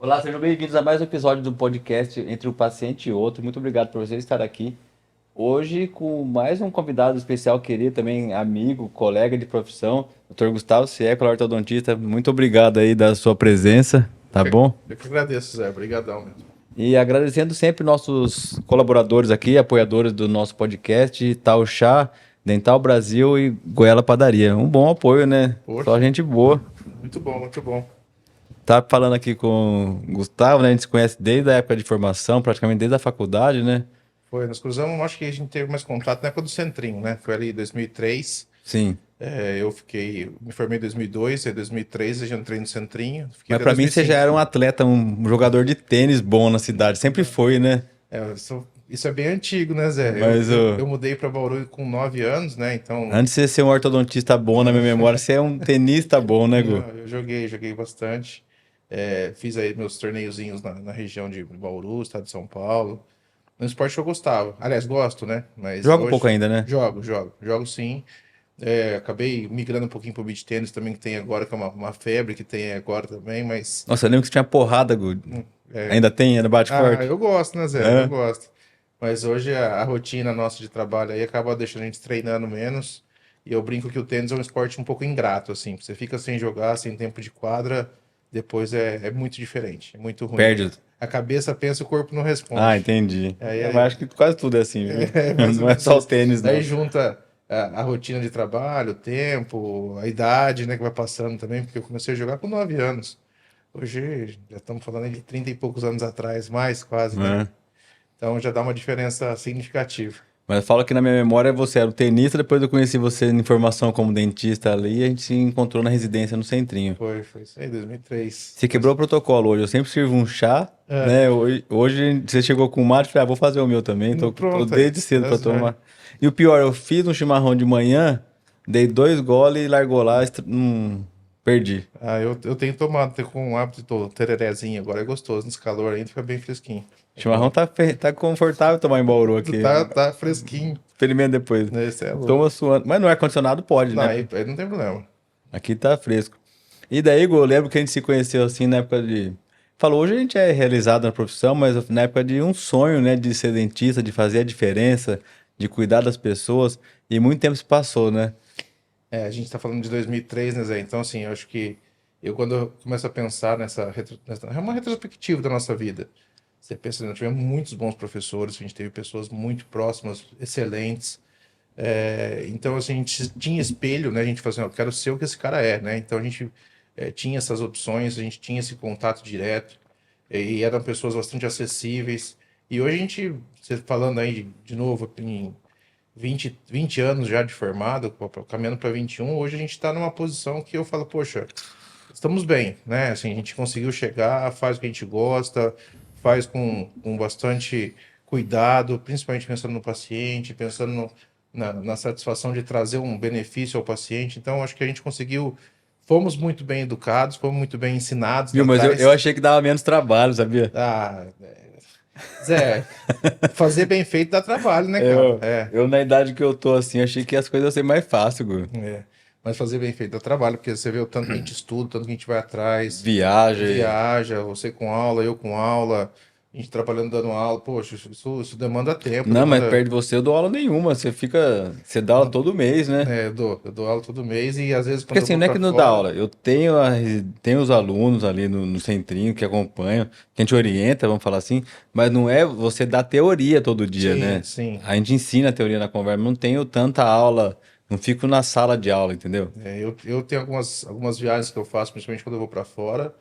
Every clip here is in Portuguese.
Olá, sejam bem-vindos a mais um episódio do podcast Entre um Paciente e Outro. Muito obrigado por você estar aqui. Hoje com mais um convidado especial, querido, também amigo, colega de profissão, Dr. Gustavo Siecola, ortodontista. Muito obrigado aí da sua presença, tá bom? Eu que agradeço, Zé. Obrigadão mesmo. E agradecendo sempre nossos colaboradores aqui, apoiadores do nosso podcast, Tal Chá, Dental Brasil e Goela Padaria. Um bom apoio, né? Só Poxa, gente boa. muito bom, muito bom. Tá falando aqui com o Gustavo, né? A gente se conhece desde a época de formação, praticamente desde a faculdade, né? Foi, nós cruzamos, acho que a gente teve mais contato na época do Centrinho, né? Foi ali em 2003. Sim. Me formei em 2002, aí em 2003 eu já entrei no Centrinho. Fiquei Mas até pra mim você já 2005. era um atleta, um jogador de tênis bom na cidade. Sempre foi, né? Isso é bem antigo, né, Zé? Eu, Mas eu, eu mudei para Bauru com 9 anos, né? Então, antes de você ser um ortodontista bom na minha memória, você é um tenista bom, né, Gu? eu joguei bastante. Fiz aí meus torneiozinhos na região de Bauru, estado de São Paulo. No esporte que eu gostava. Aliás, gosto, né? Mas Joga um pouco hoje ainda, né? jogo sim. Acabei migrando um pouquinho pro beach tênis também, que tem agora, que é uma febre que tem agora também, mas. Nossa, eu lembro que tinha porrada, Gu. é, Ainda tem? Ainda bate forte? eu gosto, né, Zé? Eu É. gosto. Mas hoje a rotina nossa de trabalho aí acaba deixando a gente treinando menos. E eu brinco que o tênis é um esporte um pouco ingrato, assim. Você fica sem jogar, sem tempo de quadra, depois é muito diferente, é muito ruim. Perde. A cabeça pensa, o corpo não Ah, responde. entendi. Aí É, é, mas acho que quase tudo é assim, viu? É mais ou Não é menos só o isso. tênis, Daí não. junta a rotina de trabalho, o tempo, a idade, né, que vai passando também, porque eu comecei a jogar com 9 anos. Hoje já estamos falando aí de 30 e poucos anos atrás, mais quase, né? É. Então já dá uma diferença significativa. Mas eu falo que na minha memória você era o tenista, depois eu conheci você em formação como dentista ali e a gente se encontrou na residência no Centrinho. Foi isso aí, 2003. Você quebrou o protocolo hoje. Eu sempre sirvo um chá, É, né? Hoje você chegou com mate, falei, vou fazer o meu também. Tô pronto aí. desde cedo pra tomar. E o pior, eu fiz um chimarrão de manhã, dei 2 goles e largou lá, perdi. Eu tenho tomado, tenho com um hábito, tererezinho agora, é gostoso, nesse calor ainda fica bem fresquinho. É Chimarrão bom. tá confortável tomar em Bauru aqui. Tá fresquinho, Experimenta depois. né? Esse é louco. Toma suando. Mas no ar-condicionado pode, Não, né? aí não tem problema. Aqui tá fresco. E daí, Igor, eu lembro que a gente se conheceu assim na época de. Falou, hoje a gente é realizado na profissão, mas na época de um sonho, né? De ser dentista, de fazer a diferença, de cuidar das pessoas. E muito tempo se passou, né? A gente está falando de 2003, né, Zé? Então, assim, eu acho que quando eu começo a pensar é uma retrospectiva da nossa vida. Você pensa, nós tivemos muitos bons professores, a gente teve pessoas muito próximas, excelentes. Então, assim, a gente tinha espelho, né? A gente falou assim, eu quero ser o que esse cara é, né? Então, a gente tinha essas opções, a gente tinha esse contato direto, e eram pessoas bastante acessíveis. E hoje a gente, você falando aí de novo, em 20 anos já de formado, caminhando para 21, hoje a gente está numa posição que eu falo, poxa, estamos bem, né? Assim, a gente conseguiu chegar, faz o que a gente gosta, faz com bastante cuidado, principalmente pensando no paciente, pensando na satisfação de trazer um benefício ao paciente. Então, acho que a gente conseguiu, fomos muito bem educados, fomos muito bem ensinados lá Viu? Mas eu atrás. achei que dava menos trabalho, sabia? Ah, Zé, fazer bem feito dá trabalho, né, cara? Na idade que eu tô assim, achei que as coisas iam ser mais fáceis, Igor. Mas fazer bem feito dá trabalho, porque você vê o tanto que a gente estuda, o tanto que a gente vai atrás, Viagem. viaja, você com aula, eu com aula, a gente trabalhando, dando aula. Poxa, isso demanda tempo, Não, mas demanda. perto de você eu dou aula nenhuma. Você fica. Você dá aula todo mês, né? Eu dou aula todo mês e às vezes Porque quando eu assim, vou não é para que não dá fora. aula. Eu tenho os alunos ali no centrinho que acompanham, que a gente orienta, vamos falar assim, mas não é você dar teoria todo dia, Sim, né? sim. A gente ensina a teoria na conversa, não tenho tanta aula, não fico na sala de aula, entendeu? Eu tenho algumas viagens que eu faço, principalmente quando eu vou para fora,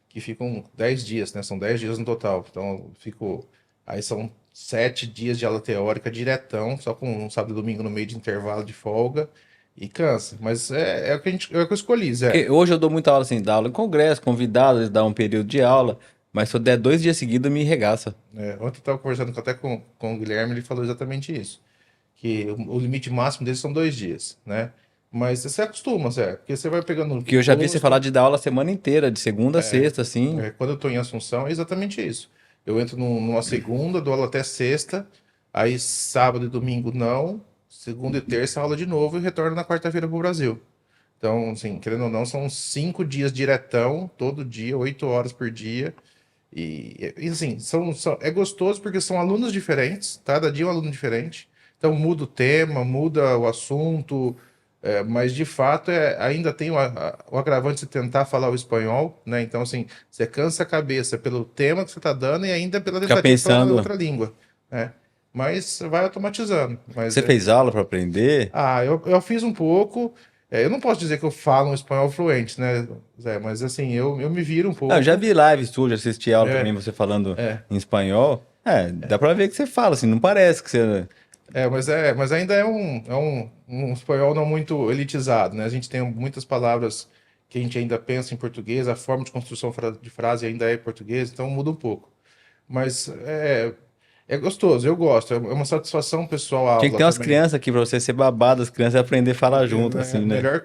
que ficam 10 dias, né? São 10 dias no total. Então, eu fico. Aí são 7 dias de aula teórica diretão, só com um sábado e domingo no meio de intervalo de folga. E cansa. Mas é o que é o que eu escolhi, Zé. Porque hoje eu dou muita aula assim, dar aula em congresso, convidado, eles dão um período de aula, mas se eu der 2 dias seguidos, me regaça. Ontem eu estava conversando até com o Guilherme, ele falou exatamente isso. Que o limite máximo deles são 2 dias, né? Mas você acostuma, Zé, porque você vai pegando Porque o eu já vi você falar gosto. de dar aula a semana inteira, de segunda a sexta, assim. Quando eu estou em Assunção, é exatamente isso. Eu entro numa segunda, dou aula até sexta, aí sábado e domingo não, segunda e terça aula de novo e retorno na quarta-feira para o Brasil. Então, assim, querendo ou não, são 5 dias diretão, todo dia, 8 horas por dia. E assim, é gostoso porque são alunos diferentes, cada dia é um aluno diferente. Então muda o tema, muda o assunto, mas de fato ainda tem o agravante de tentar falar o espanhol, né? Então, assim, você cansa a cabeça pelo tema que você está dando e ainda pela Ficar tentativa de falar pensando, outra língua, né? Mas vai automatizando. Mas você fez aula para aprender? eu fiz um pouco. Eu não posso dizer que eu falo um espanhol fluente, né, Zé? Mas assim, eu me viro um Ah, eu já pouco. vi live sua, já assisti aula também, É, você falando é. em espanhol. Dá pra ver que você fala, assim, não parece que você. Mas ainda um espanhol não muito elitizado, né? A gente tem muitas palavras que a gente ainda pensa em português, a forma de construção de frase ainda é em português, então muda um pouco. Mas é gostoso, eu gosto, é uma satisfação pessoal a Tinha que aula ter umas também. crianças aqui pra você ser babado, as crianças e aprender a falar junto, A assim, né? melhor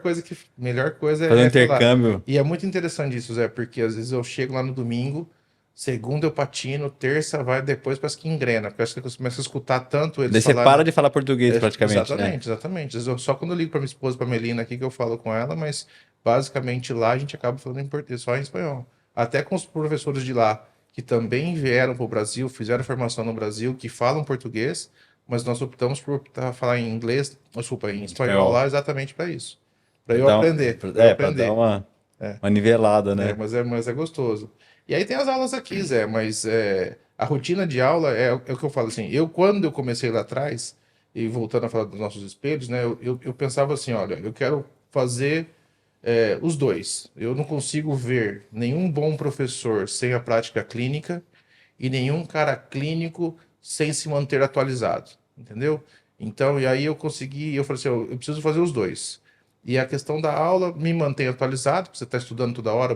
coisa Fazer um é falar. intercâmbio. E é muito interessante isso, Zé, porque às vezes eu chego lá no domingo, segunda eu patino, terça vai, depois parece que engrena, parece que eu começo a escutar tanto eles Daí você falarem. para de falar português praticamente, né? Exatamente, exatamente. Às vezes só quando eu ligo para minha esposa, para Melina aqui, que eu falo com ela, mas basicamente lá a gente acaba falando em português, só em espanhol. Até com os professores de lá, que também vieram para o Brasil, fizeram formação no Brasil, que falam português, mas nós optamos por falar em inglês, desculpa, em espanhol Espanhol. lá exatamente para isso. Para Pra eu dar, aprender, para eu pra dar aprender. uma nivelada, né? Mas é gostoso. E aí tem as aulas aqui, Zé, mas a rotina de aula é o que eu falo assim. Quando eu comecei lá atrás, e voltando a falar dos nossos espelhos, né, eu pensava assim: olha, eu quero fazer os dois. Eu não consigo ver nenhum bom professor sem a prática clínica e nenhum cara clínico sem se manter atualizado, entendeu? Então, e aí eu falei assim: eu preciso fazer os dois. E a questão da aula me mantém atualizado, porque você está estudando toda hora,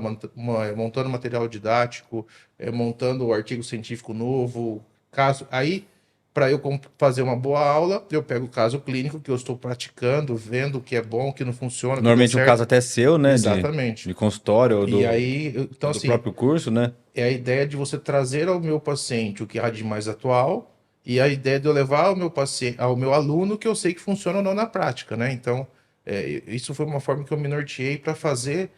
montando material didático, montando o artigo científico novo. Aí, para eu fazer uma boa aula, eu pego o caso clínico que eu estou praticando, vendo o que é bom, o que não funciona, o que deu Normalmente um caso certo. até seu, né? Exatamente. De consultório ou E aí, então ou do assim, próprio curso, né? é a ideia de você trazer ao meu paciente o que há de mais atual e a ideia de eu levar ao meu paciente, ao meu aluno que eu sei que funciona ou não na prática, né? Então, isso foi uma forma que eu me norteei para fazer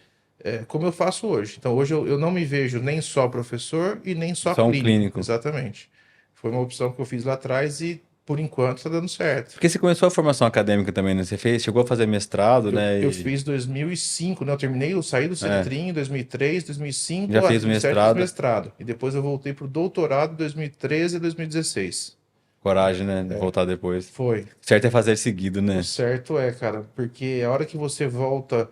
como eu faço hoje. Então, hoje eu não me vejo nem só professor e nem só Só um clínico, clínico. exatamente. Foi uma opção que eu fiz lá atrás e, por enquanto, está dando certo. Porque você começou a formação acadêmica também, né? Você chegou a fazer mestrado, né? Eu fiz 2005, né? Eu saí do É, Cetrim em 2003, já 2005, a fez o 2007 fiz mestrado. mestrado. E depois eu voltei para o doutorado em 2013 e 2016. Coragem, né? De voltar depois. Foi. Certo é fazer seguido, O né? certo cara, porque a hora que você volta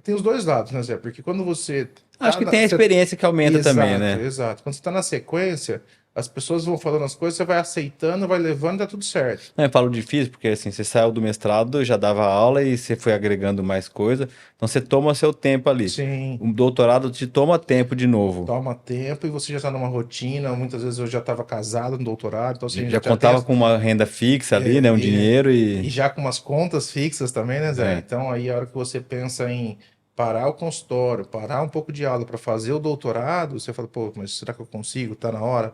tem os dois lados, né, Zé? Porque quando você Acho que tem a experiência que aumenta também, Exato, né? exato. Quando você tá na sequência, as pessoas vão falando as coisas, você vai aceitando, vai levando, dá tudo certo. Não, eu falo difícil porque assim, você saiu do mestrado, já dava aula e você foi agregando mais coisa. Então você toma seu tempo ali. Sim. O doutorado te toma tempo de novo. Toma tempo e você já está numa rotina. Muitas vezes eu já estava casado no doutorado, então assim, Já já tem contava com uma renda fixa ali, né? Um é, dinheiro e e. já com umas contas fixas também, né, Zé? É. Então aí a hora que você pensa em parar o consultório, parar um pouco de aula para fazer o doutorado, você fala, pô, mas será que eu consigo? Tá na hora.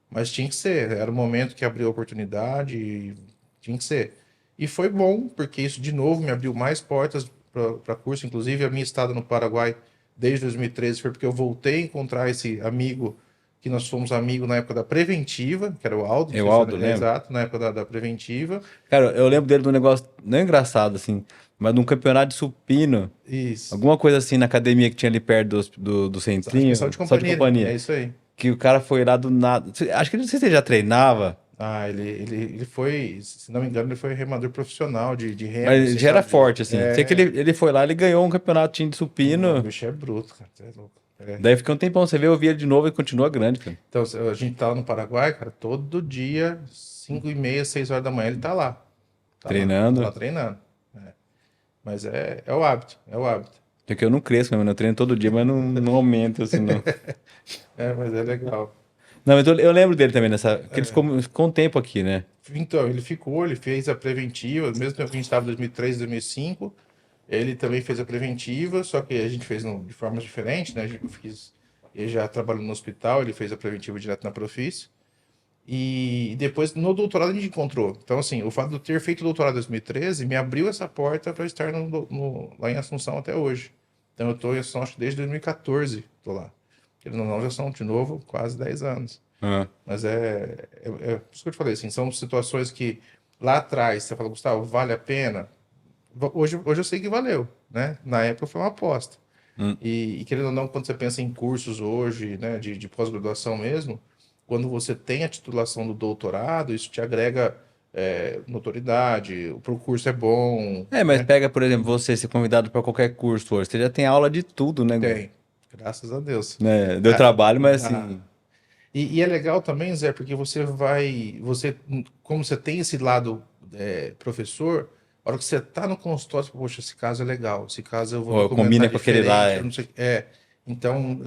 Mas tinha que ser, era o momento que abriu a oportunidade, e tinha que ser. E foi bom, porque isso de novo me abriu mais portas para curso, inclusive a minha estada no Paraguai desde 2013 foi porque eu voltei a encontrar esse amigo que nós fomos amigos na época da preventiva, que era o Aldo, não sei se Aldo, lembra? exato, na época da preventiva. Cara, eu lembro dele de um negócio, não é engraçado assim, mas num campeonato de supino, Isso. alguma coisa assim na academia que tinha ali perto do Acho que é saúde centrinho, de só de companhia, é companhia. isso aí. Que o cara foi lá do nada. Acho que não sei se ele já treinava, Ah, ele foi, se não me engano, ele foi remador profissional de mas remo, ele assim, já era sabe? forte, assim. Sei que ele foi lá, ele ganhou um campeonatinho de Não, o supino. bicho é bruto, cara, você é louco. Daí fica um tempão, você vê, eu vi ele de novo e continua grande, cara. Então, a gente tá lá no Paraguai, cara, todo dia, 5h30, 6 horas da manhã, ele tá lá. Tá lá Treinando. treinando. Mas é o hábito, é o hábito. Porque eu não cresço mesmo, né? Eu treino todo dia, mas não aumento, assim, não. Mas é legal. Não, mas eu lembro dele também nessa. Porque ele ficou um tempo aqui, né? Então, ele fez a preventiva, mesmo tempo que a gente estava em 2003, 2005, ele também fez a preventiva, só que a gente fez de formas diferentes, né? Ele já trabalhou no hospital, ele fez a preventiva direto na Profis. E depois, no doutorado, a gente encontrou. Então, assim, o fato de eu ter feito o doutorado em 2013 me abriu essa porta para estar lá em Assunção até hoje. Então, eu estou em Assunção, acho que desde 2014, estou lá. Querendo ou não, já são, de novo, quase 10 anos. Ah. Mas é por isso que eu te falei, assim, são situações que lá atrás você fala, Gustavo, vale a pena? Hoje eu sei que valeu, né? Na época foi uma aposta. Hum. E querendo ou não, quando você pensa em cursos hoje, né, de pós-graduação mesmo, quando você tem a titulação do doutorado, isso te agrega notoriedade, o curso é bom, É, mas né? pega, por exemplo, você ser convidado para qualquer curso hoje, você já tem aula de tudo, né? Tem, graças a Deus. Né? Deu Ah, trabalho, mas ah, assim. e é legal também, Zé, porque como você tem esse lado professor, a hora que você está no consultório, você fala, poxa, esse caso é legal, esse caso eu vou Pô, documentar combina com aquele lá. diferente, eu não sei, então,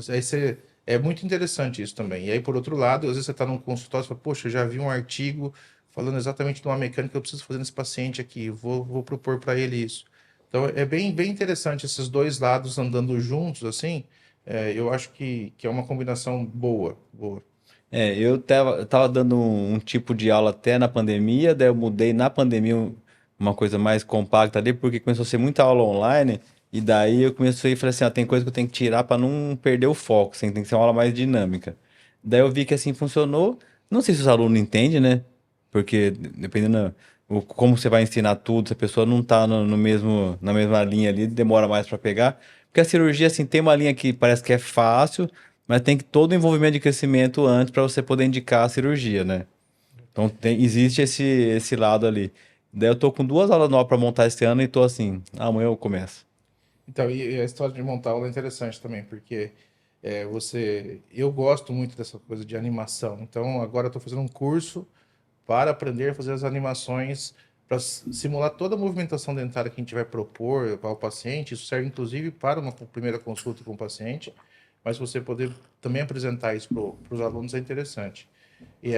é muito interessante isso também. E aí, por outro lado, às vezes você está num consultório e fala, poxa, eu já vi um artigo falando exatamente de uma mecânica que eu preciso fazer nesse paciente aqui, vou propor para ele isso. Então, é bem interessante esses dois lados andando juntos, assim, eu acho que é uma combinação boa, boa. É, eu tava dando um tipo de aula até na pandemia, daí eu mudei na pandemia uma coisa mais compacta ali, porque começou a ser muita aula online, e daí eu comecei e falei assim, ó, tem coisa que eu tenho que tirar para não perder o foco, assim, tem que ser uma aula mais dinâmica. Daí eu vi que assim funcionou, não sei se os alunos entendem, né? Porque dependendo como você vai ensinar tudo, se a pessoa não tá no mesmo, na mesma linha ali, demora mais para pegar. Porque a cirurgia, assim, tem uma linha que parece que é fácil, mas tem que todo o envolvimento de crescimento antes para você poder indicar a cirurgia, né? Então existe esse lado ali. Daí eu tô com duas aulas novas para montar esse ano e tô assim, amanhã eu começo. Então, e a história de montar aula é interessante também, porque eu gosto muito dessa coisa de animação. Então, agora eu estou fazendo um curso para aprender a fazer as animações para simular toda a movimentação dentária que a gente vai propor para o paciente. Isso serve inclusive para uma primeira consulta com o paciente, mas você poder também apresentar isso para os alunos é interessante. E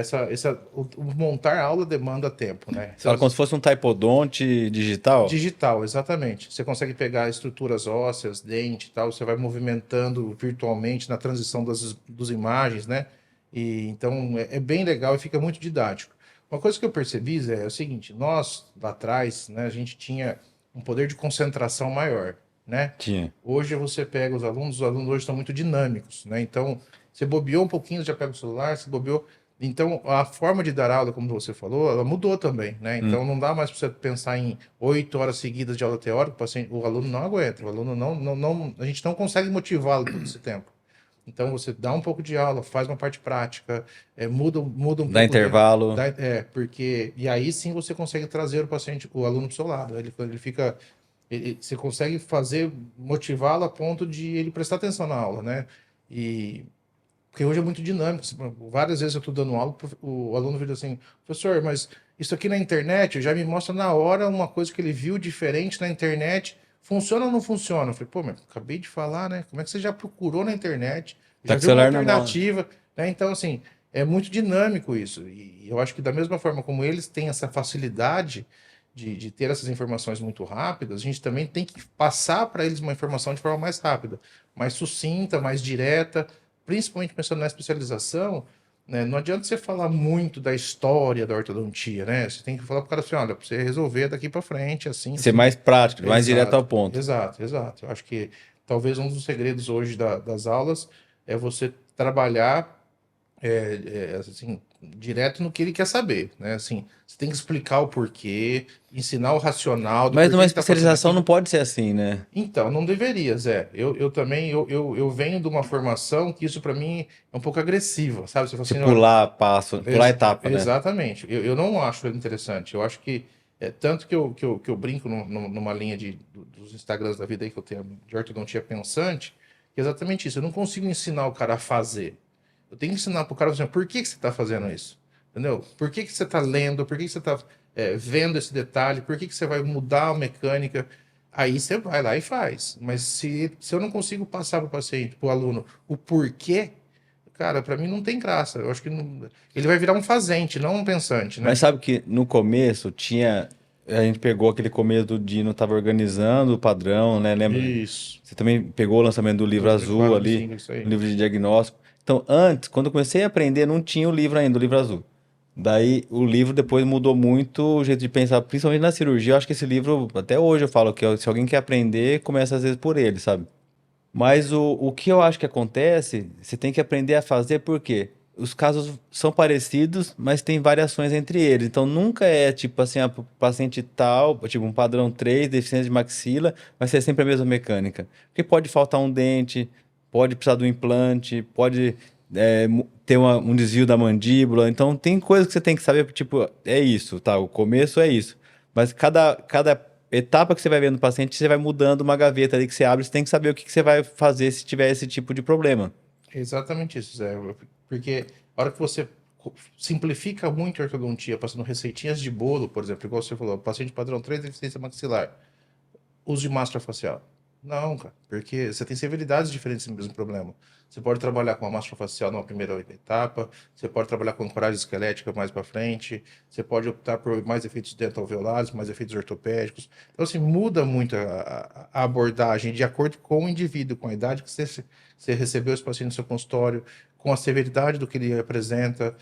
o montar aula demanda tempo, né? Você Então, fala como se fosse um taipodonte digital? digital, exatamente. Você consegue pegar estruturas ósseas, dente e tal, você vai movimentando virtualmente na transição das imagens, né? E então é bem legal e fica muito didático. Uma coisa que eu percebi, Zé, é o seguinte: nós lá atrás, né, a gente tinha um poder de concentração maior, né? Tinha. Hoje você pega os alunos hoje estão muito dinâmicos, né? Então, você bobeou um pouquinho, já pega o celular, você bobeou. Então, a forma de dar aula, como você falou, ela mudou também, né? Então, Hum. não dá mais para você pensar em 8 horas seguidas de aula teórica, o aluno não aguenta, o aluno a gente não consegue motivá-lo todo esse tempo. Então, você dá um pouco de aula, faz uma parte prática, muda um Dá pouco intervalo. porque e aí sim você consegue trazer o aluno para o seu lado. Ele fica, você consegue motivá-lo a ponto de ele prestar atenção na aula, né? E porque hoje é muito dinâmico. Várias vezes eu estou dando aula, o aluno vira assim, professor, mas isso aqui na internet já me mostra na hora uma coisa que ele viu diferente na internet. Funciona ou não funciona? Eu falei, pô, mas acabei de falar, né? Como é que você já procurou na internet? Tá Já com o viu uma celular na mão. alternativa? Né? Então, assim, é muito dinâmico isso. E eu acho que da mesma forma como eles têm essa facilidade de ter essas informações muito rápidas, a gente também tem que passar para eles uma informação de forma mais rápida, mais sucinta, mais direta, principalmente pensando na especialização, né? Não adianta você falar muito da história da ortodontia, né? Você tem que falar para o cara assim, olha, para você resolver daqui para frente, assim, Ser assim. mais prático, mais direto ao Exato, ponto. exato, exato. Eu acho que talvez um dos segredos hoje das aulas é você trabalhar assim, direto no que ele quer saber, né? Assim, você tem que explicar o porquê, ensinar o racional do Mas porquê numa que está fazendo especialização aquilo. não pode ser assim, né? Então, não deveria, Zé. Eu também, eu venho de uma formação que isso para mim é um pouco agressiva, sabe? Você fala Se assim, olha, pular passo, pular etapa, né? exatamente. Eu não acho interessante. Eu acho que, tanto que eu brinco numa linha dos Instagrams da vida aí que eu tenho de ortodontia pensante, que é exatamente isso. Eu não consigo ensinar o cara a fazer. Eu tenho que ensinar para o cara assim, por que você está fazendo isso? Entendeu? Por que você está lendo? Por que você está vendo esse detalhe? Por que você vai mudar a mecânica? Aí você vai lá e faz. Mas se eu não consigo passar para o paciente, para o aluno, o porquê, cara, para mim não tem graça. Eu acho que ele vai virar um fazente, não um pensante, Mas né? sabe que no começo tinha. A gente pegou aquele começo do Dino, tava organizando o padrão, né? Lembra? Isso. Você também pegou o lançamento do livro Do azul preparo ali, sim, isso o aí. livro de diagnóstico. Então, antes, quando eu comecei a aprender, não tinha o livro ainda, o livro azul. Daí o livro depois mudou muito o jeito de pensar, principalmente na cirurgia. Eu acho que esse livro, até hoje eu falo que ó, se alguém quer aprender, começa às vezes por ele, sabe? Mas o que eu acho que acontece, você tem que aprender a fazer porque os casos são parecidos, mas tem variações entre eles. Então nunca é tipo assim, a paciente tal, tipo um padrão 3 deficiência de maxila, vai ser sempre a mesma mecânica. Porque pode faltar um dente, pode precisar do implante, pode ter um desvio da mandíbula. Então tem coisas que você tem que saber, tipo, é isso, tá? O começo é isso. Mas cada etapa que você vai vendo no paciente, você vai mudando uma gaveta ali que você abre, você tem que saber o que que você vai fazer se tiver esse tipo de problema. É exatamente isso, Zé. Porque a hora que você simplifica muito a ortodontia, passando receitinhas de bolo, por exemplo, igual você falou, paciente padrão 3 deficiência maxilar, uso de máscara facial. Não, cara, porque você tem severidades diferentes no mesmo problema. Você pode trabalhar com a máscara facial numa primeira etapa, você pode trabalhar com ancoragem esquelética mais para frente, você pode optar por mais efeitos dentalveolares, mais efeitos ortopédicos. Então, assim, muda muito a abordagem de acordo com o indivíduo, com a idade que você recebeu esse paciente no seu consultório, com a severidade do que ele apresenta.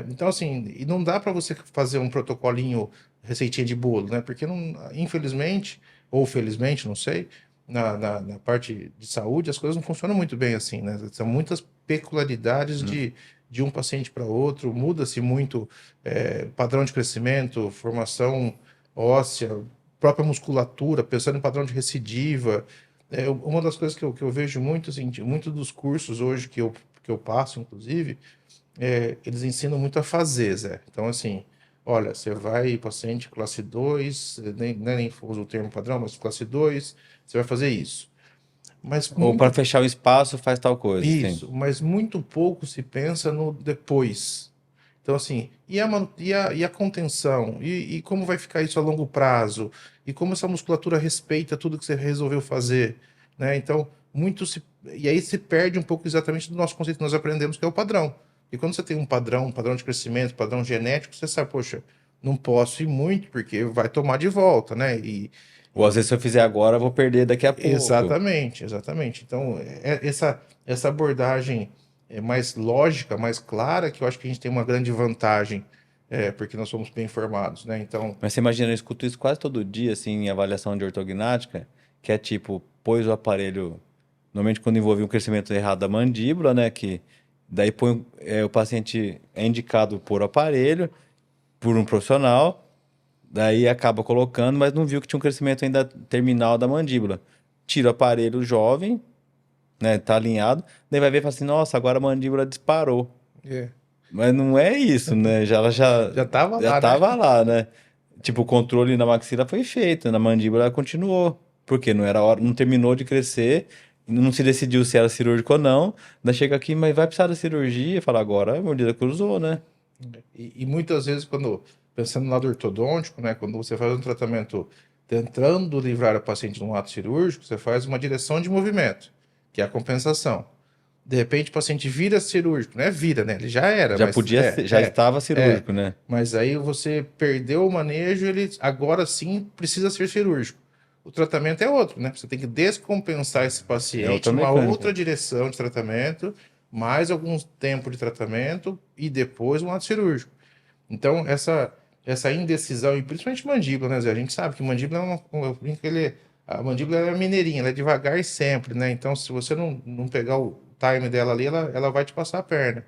Então, assim, e não dá para você fazer um protocolinho receitinha de bolo, né? Porque, não, infelizmente, ou felizmente, não sei, na parte de saúde, as coisas não funcionam muito bem assim, né? São muitas peculiaridades de um paciente para outro, muda-se muito padrão de crescimento, formação óssea, própria musculatura, pensando em padrão de recidiva. Uma das coisas que eu vejo muito, assim, muito dos cursos hoje que eu passo, inclusive, eles ensinam muito a fazer, Zé. Então, assim, olha, você vai, paciente classe 2 nem uso o termo padrão, mas classe 2 você vai fazer isso. Mas Ou para muito, fechar o espaço, faz tal coisa, sim. isso, mas muito pouco se pensa no depois. Então, assim, e a contenção? E como vai ficar isso a longo prazo? E como essa musculatura respeita tudo que você resolveu fazer? Né? Então, e aí se perde um pouco exatamente do nosso conceito que nós aprendemos, que é o padrão. E quando você tem um padrão de crescimento, padrão genético, você sabe, poxa, não posso ir muito, porque vai tomar de volta, né? Ou às vezes se eu fizer agora, eu vou perder daqui a pouco. Exatamente, exatamente. Então, essa abordagem mais lógica, mais clara, que eu acho que a gente tem uma grande vantagem, porque nós somos bem informados, né? Então, Mas você imagina, eu escuto isso quase todo dia, assim, em avaliação de ortognática, que é tipo, pôs o aparelho, normalmente quando envolve um crescimento errado da mandíbula, né, que daí põe, o paciente é indicado por aparelho, por um profissional, daí acaba colocando, mas não viu que tinha um crescimento ainda terminal da mandíbula. Tira o aparelho jovem, né, tá alinhado, daí vai ver e fala assim, nossa, agora a mandíbula disparou. é, Mas não é isso, né? Ela já estava já lá, né? tava lá, né? Tipo, o controle na maxila foi feito, na mandíbula ela continuou. Porque não era hora, não terminou de crescer, não se decidiu se era cirúrgico ou não. Daí chega aqui, mas vai precisar da cirurgia? Fala, agora a mordida cruzou, né? E muitas vezes, pensando no lado ortodôntico, né? Quando você faz um tratamento tentando livrar o paciente de um ato cirúrgico, você faz uma direção de movimento, que é a compensação. De repente o paciente vira cirúrgico, não é vira, né? Ele já era, Já mas podia ser, já estava é. cirúrgico, né? Mas aí você perdeu o manejo, ele agora sim precisa ser cirúrgico. O tratamento é outro, né? Você tem que descompensar esse É paciente outra numa outra mecânica. direção de tratamento, mais algum tempo de tratamento e depois um ato cirúrgico. Então, essa indecisão, e principalmente mandíbula, né, Zé? A gente sabe que mandíbula é eu brinco que a mandíbula é mineirinha, ela é devagar e sempre, né? Então, se você não pegar o time dela ali, ela vai te passar a perna.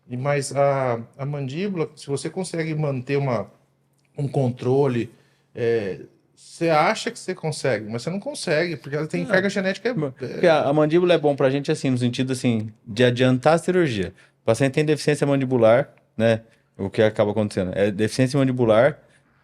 Mas a mandíbula, se você consegue manter um controle, você acha que você consegue, mas você não consegue, porque ela tem Não, carga genética. porque a mandíbula é bom pra gente, assim, no sentido, assim, de adiantar a cirurgia. O paciente tem deficiência mandibular, né? O que acaba acontecendo? É deficiência mandibular,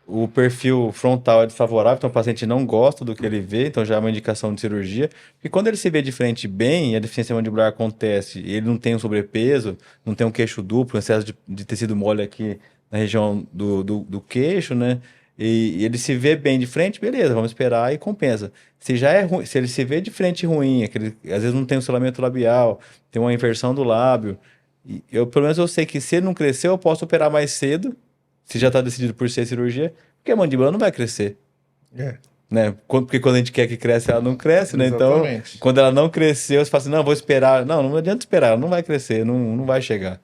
o perfil frontal é desfavorável, então o paciente não gosta do que ele vê, então já é uma indicação de cirurgia. E quando ele se vê de frente bem, e a deficiência mandibular acontece, e ele não tem um sobrepeso, não tem um queixo duplo, excesso de tecido mole aqui na região do queixo, né? E ele se vê bem de frente, beleza, vamos esperar e compensa. Se já é ruim, se ele se vê de frente ruim, às vezes não tem um selamento labial, tem uma inversão do lábio, pelo menos eu sei que se ele não cresceu, eu posso operar mais cedo, se já está decidido por ser cirurgia, porque a mandíbula não vai crescer, É, né? Porque quando a gente quer que cresça, ela não cresce, né? Então, exatamente. quando ela não cresceu, você fala assim, não, vou esperar. Não, não adianta esperar, ela não vai crescer, não vai chegar.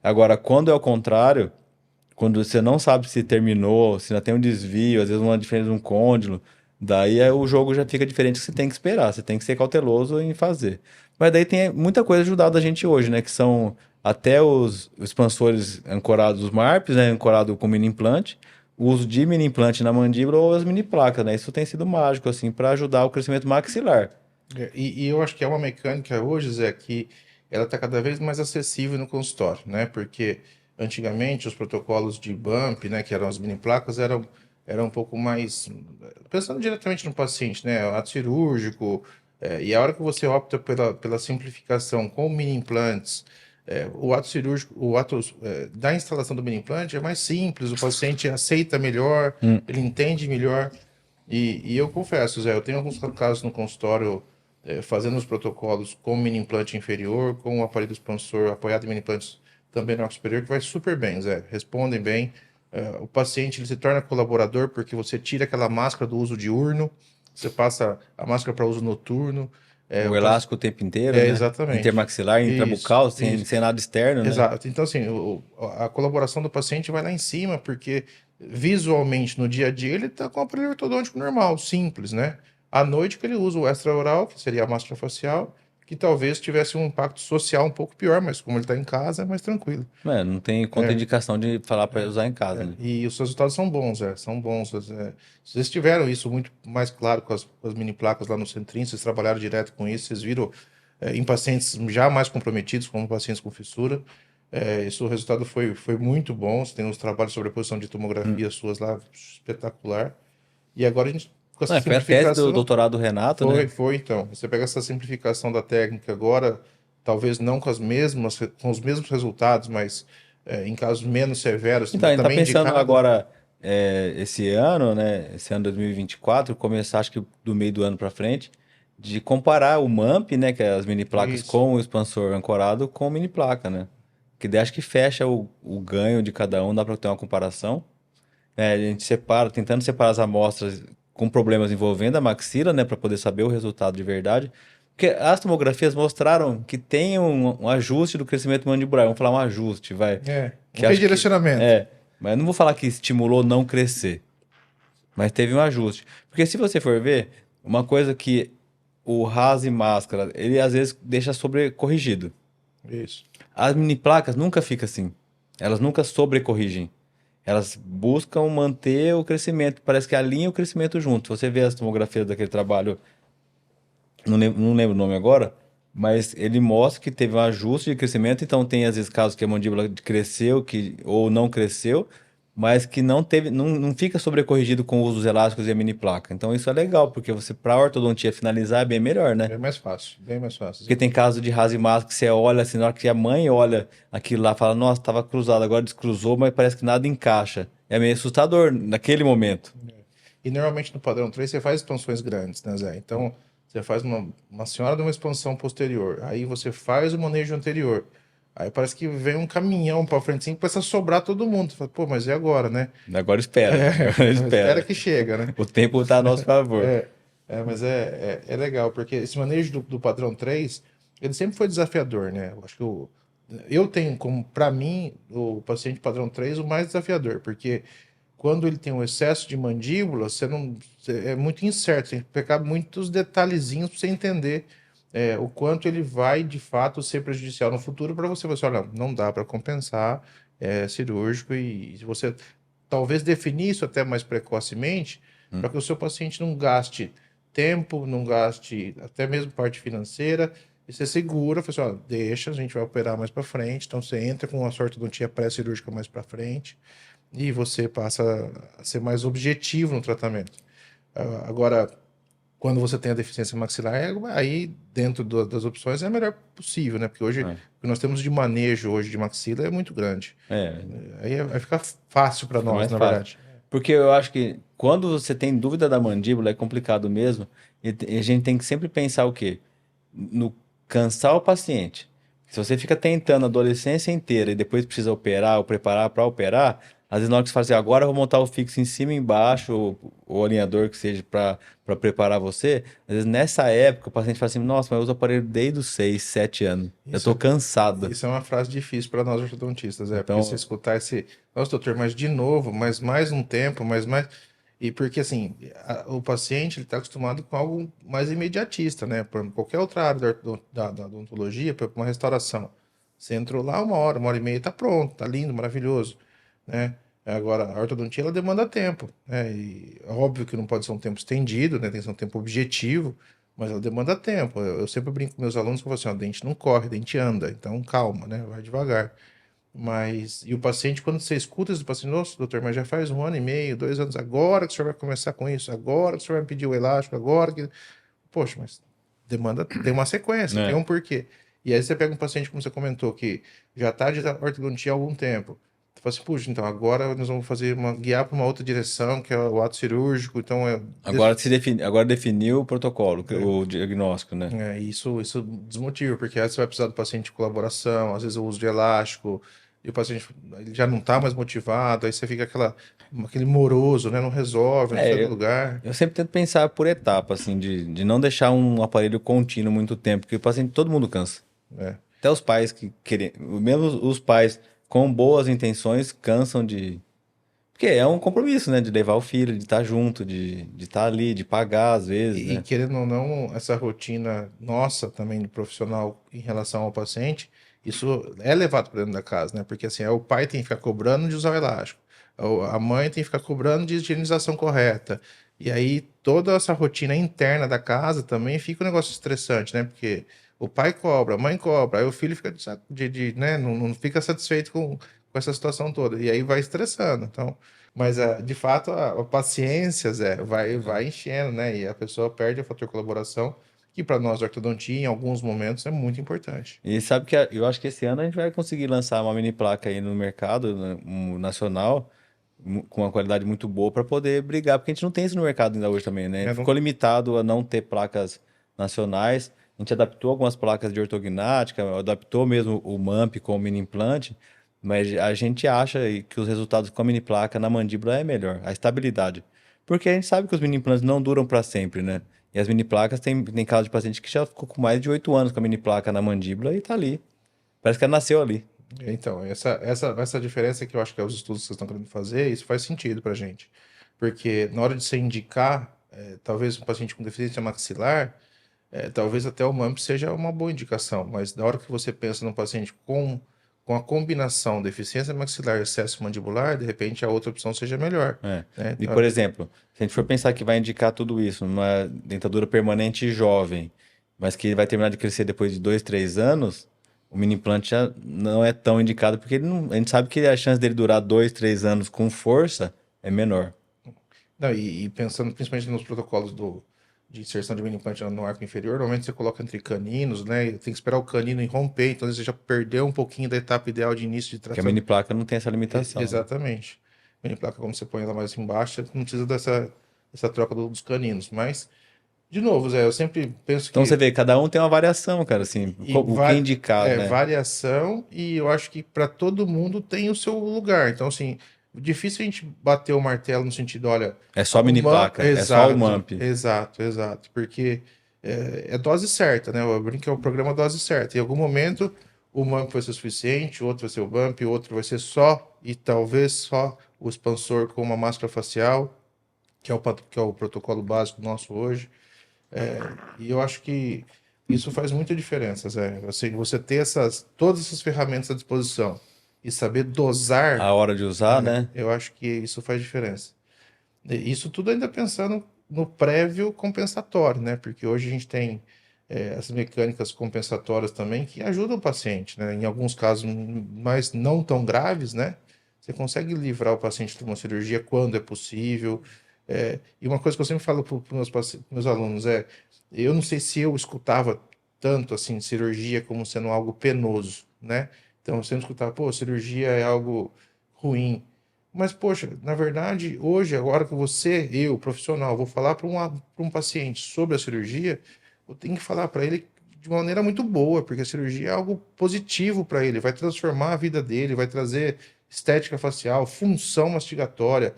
Agora, quando é o contrário, quando você não sabe se terminou, se ainda tem um desvio, às vezes uma diferença de um côndilo, Daí o jogo já fica diferente, que você tem que esperar, você tem que ser cauteloso em fazer. Mas daí tem muita coisa ajudada a gente hoje, né? Que são até os expansores ancorados, os MARPs, né? Ancorado com mini implante, o uso de mini implante na mandíbula ou as mini placas, né? Isso tem sido mágico, assim, para ajudar o crescimento maxilar. E eu acho que é uma mecânica hoje, Zé, que ela está cada vez mais acessível no consultório, né? Porque antigamente os protocolos de bump, né, que eram as mini placas, eram um pouco mais pensando diretamente no paciente, né? O ato cirúrgico, e a hora que você opta pela simplificação com mini implantes, o ato cirúrgico, o ato da instalação do mini implante é mais simples, o paciente aceita melhor, Hum. ele entende melhor. E eu confesso, Zé, eu tenho alguns casos no consultório fazendo os protocolos com mini implante inferior, com o aparelho expansor apoiado em mini implantes também no arco superior, que vai super bem, Zé. Respondem bem. O paciente ele se torna colaborador porque você tira aquela máscara do uso diurno, você passa a máscara para uso noturno. O elástico o tempo inteiro, É, né? exatamente. Intermaxilar, Isso, intrabucal, sem, isso. sem nada externo, né? Exato. Então, assim, a colaboração do paciente vai lá em cima, porque visualmente, no dia a dia, ele está com o aparelho ortodôntico normal, simples, né? À noite que ele usa o extraoral, que seria a máscara facial, que talvez tivesse um impacto social um pouco pior, mas como ele está em casa, é mais tranquilo. Não tem É, contraindicação de falar para usar em casa, né? e os resultados são bons, são bons. Vocês tiveram isso muito mais claro com as mini placas lá no Centrinho, vocês trabalharam direto com isso, vocês viram em pacientes já mais comprometidos, como pacientes com fissura. Isso, o resultado foi muito bom. Você tem uns trabalhos sobre a posição de Hum. tomografia suas lá, espetacular. E agora a gente, com essa Foi a tese do simplificação, doutorado do Renato, né? foi então. Você pega essa simplificação da técnica agora, talvez não com os mesmos resultados, mas em casos menos severos, Então, a gente tá também pensando indicado. agora, esse ano, né? Esse ano 2024, começar, acho que do meio do ano para frente, de comparar o MAMP, né? Que é as mini placas Isso. com o expansor ancorado com mini placa, né? Que daí acho que fecha o ganho de cada um, dá para ter uma comparação. A gente separa, tentando separar as amostras com problemas envolvendo a maxila, né, para poder saber o resultado de verdade. Porque as tomografias mostraram que tem um ajuste do crescimento mandibular. Vamos falar um ajuste, vai. Um Que acho que redirecionamento. mas eu não vou falar que estimulou não crescer, mas teve um ajuste. Porque se você for ver, uma coisa que o RAS e máscara, ele às vezes deixa sobrecorrigido. Isso. As mini placas nunca ficam assim. Elas nunca sobrecorrigem. Elas buscam manter o crescimento, parece que alinha o crescimento junto. Você vê as tomografias daquele trabalho, não lembro o nome agora, mas ele mostra que teve um ajuste de crescimento, então tem às vezes casos que a mandíbula cresceu ou não cresceu, mas que não teve, não fica sobrecorrigido com o uso dos elásticos e a mini placa. Então isso é legal, porque você, para a ortodontia finalizar, é bem melhor, né? É mais fácil, bem mais fácil, Porque Zé. tem caso de raso e máscara que você olha assim, na hora que a mãe olha aquilo lá, fala, nossa, tava cruzado, agora descruzou, mas parece que nada encaixa. É meio assustador naquele momento. E normalmente no padrão 3 você faz expansões grandes, né, Zé? Então, você faz uma senhora de uma expansão posterior, aí você faz o manejo anterior. Aí parece que vem um caminhão para frente assim, começa a sobrar todo mundo. Você fala, pô, mas e agora, né? Agora espera, agora Espera espera. que chega, né? O tempo tá a nosso favor. Mas é legal, porque esse manejo do padrão 3 ele sempre foi desafiador, né? Eu acho que eu tenho como, para mim, o paciente padrão 3 o mais desafiador, porque quando ele tem um excesso de mandíbula, é muito incerto, tem que pegar muitos detalhezinhos para você entender o quanto ele vai, de fato, ser prejudicial no futuro para você. Você, olha, não dá para compensar, é cirúrgico, e se você talvez definir isso até mais precocemente, Hum. para que o seu paciente não gaste tempo, não gaste até mesmo parte financeira, e você segura, fala assim, ó, deixa, a gente vai operar mais para frente, então você entra com uma ortodontia pré-cirúrgica mais para frente, e você passa a ser mais objetivo no tratamento. Agora, quando você tem a deficiência maxilar, aí dentro das opções é a melhor possível, né? Porque hoje, o que nós temos de manejo hoje de maxila é muito grande. É, Aí vai ficar fácil para fica nós, mais na fácil. verdade. Porque eu acho que quando você tem dúvida da mandíbula, é complicado mesmo. E a gente tem que sempre pensar o quê? No cansar o paciente. Se você fica tentando a adolescência inteira e depois precisa operar ou preparar para operar, às vezes na hora que você fala assim, agora eu vou montar o fixo em cima e embaixo, ou o alinhador que seja para preparar você, às vezes nessa época o paciente fala assim, nossa, mas eu uso aparelho desde os 6, 7 anos. Eu Isso tô é, cansado. isso é uma frase difícil para nós ortodontistas, porque você Então, escutar esse, nossa, doutor, mas de novo, mas mais um tempo, mas mais. E porque, assim, o paciente ele está acostumado com algo mais imediatista, né? Por exemplo, qualquer outra área da odontologia, por exemplo, uma restauração. Você entrou lá uma hora e meia, está pronto, está lindo, maravilhoso, né? Agora, a ortodontia, ela demanda tempo, né? E é óbvio que não pode ser um tempo estendido, né? Tem que ser um tempo objetivo, mas ela demanda tempo. Eu sempre brinco com meus alunos que eu falo assim, ó, dente não corre, dente anda, então calma, né? Vai devagar. Mas, e o paciente, quando você escuta esse paciente, nossa, doutor, mas já faz 1 ano e meio, 2 anos, agora que o senhor vai começar com isso, agora que o senhor vai me pedir o elástico, agora que. Poxa, mas demanda, tem uma sequência, tem né? um porquê. E aí você pega um paciente, como você comentou, que já está de ortodontia há algum tempo. Você fala assim, puxa, então agora nós vamos fazer guiar para uma outra direção, que é o ato cirúrgico, então Agora definiu o protocolo, o diagnóstico, né? isso desmotiva, porque aí você vai precisar do paciente de colaboração, às vezes o uso de elástico, e o paciente ele já não está mais motivado, aí você fica aquele moroso, né? Não resolve, não sai É, do eu, lugar. eu sempre tento pensar por etapa, assim, de não deixar um aparelho contínuo muito tempo, porque o paciente, todo mundo cansa. É. Até os pais que querem, mesmo os pais com boas intenções cansam de. Porque é um compromisso, né? De levar o filho, de estar junto, de estar ali, de pagar às vezes, E né? querendo ou não, essa rotina nossa também do profissional em relação ao paciente, isso é levado para dentro da casa, né? Porque assim, o pai tem que ficar cobrando de usar o elástico, a mãe tem que ficar cobrando de higienização correta. E aí toda essa rotina interna da casa também fica um negócio estressante, né? Porque o pai cobra, a mãe cobra, aí o filho fica né? Não fica satisfeito com essa situação toda. E aí vai estressando. Então. Mas, de fato, a paciência, Zé, vai enchendo, né? E a pessoa perde o fator colaboração, que para nós, da ortodontia, em alguns momentos, é muito importante. E sabe que eu acho que esse ano a gente vai conseguir lançar uma mini placa aí no mercado, né, um nacional, com uma qualidade muito boa para poder brigar, porque a gente não tem isso no mercado ainda hoje também, né? É, Ficou limitado a não ter placas nacionais. A gente adaptou algumas placas de ortognática, adaptou mesmo o MAMP com o mini implante, mas a gente acha que os resultados com a mini placa na mandíbula é melhor, a estabilidade. Porque a gente sabe que os mini implantes não duram para sempre, né? E as mini placas tem caso de paciente que já ficou com mais de 8 anos com a mini placa na mandíbula e tá ali. Parece que ela nasceu ali. então, essa diferença que eu acho que é os estudos que vocês estão querendo fazer, isso faz sentido para gente. Porque na hora de você indicar, talvez um paciente com deficiência maxilar, talvez até o MAMP seja uma boa indicação, mas na hora que você pensa num paciente com a combinação deficiência maxilar e excesso mandibular, de repente a outra opção seja melhor, É. né? E, Então, por exemplo, se a gente for pensar que vai indicar tudo isso numa dentadura permanente jovem, mas que ele vai terminar de crescer depois de 2, 3 anos, o mini implante já não é tão indicado, porque a gente sabe que a chance dele durar 2, 3 anos com força é menor. não, e pensando principalmente nos protocolos de inserção de mini implante no arco inferior, normalmente você coloca entre caninos, né? E tem que esperar o canino irromper, então você já perdeu um pouquinho da etapa ideal de início de Porque a tratamento. mini placa não tem essa limitação, né? Exatamente. Mini placa, como você põe ela mais embaixo, você não precisa dessa troca dos caninos. Mas, de novo, Zé, eu sempre penso Então você que vê, cada um tem uma variação, cara, assim, o que indicar, né? variação, e eu acho que para todo mundo tem o seu lugar. Então, assim, difícil a gente bater o martelo no sentido, olha, É só mini uma. placa, é só o Exato, MAMP. exato, exato. Porque é dose certa, né? Eu brinco que é o programa dose certa. Em algum momento, o MAMP vai ser suficiente, o outro vai ser o BUMP, o outro vai ser só, e talvez só o expansor com uma máscara facial, que é o protocolo básico nosso hoje. E eu acho que isso faz muita diferença, Zé. Você ter todas essas ferramentas à disposição e saber dosar, A hora de usar, né? eu acho que isso faz diferença. E isso tudo ainda pensando no prévio compensatório, né? Porque hoje a gente tem as mecânicas compensatórias também que ajudam o paciente, né? Em alguns casos, mas não tão graves, né? Você consegue livrar o paciente de uma cirurgia quando é possível. E uma coisa que eu sempre falo para os meus alunos eu não sei se eu escutava tanto assim cirurgia como sendo algo penoso, né? Então eu sempre escutava, pô, cirurgia é algo ruim. Mas, poxa, na verdade, hoje, agora que eu, profissional, vou falar para um paciente sobre a cirurgia, eu tenho que falar para ele de uma maneira muito boa, porque a cirurgia é algo positivo para ele, vai transformar a vida dele, vai trazer estética facial, função mastigatória,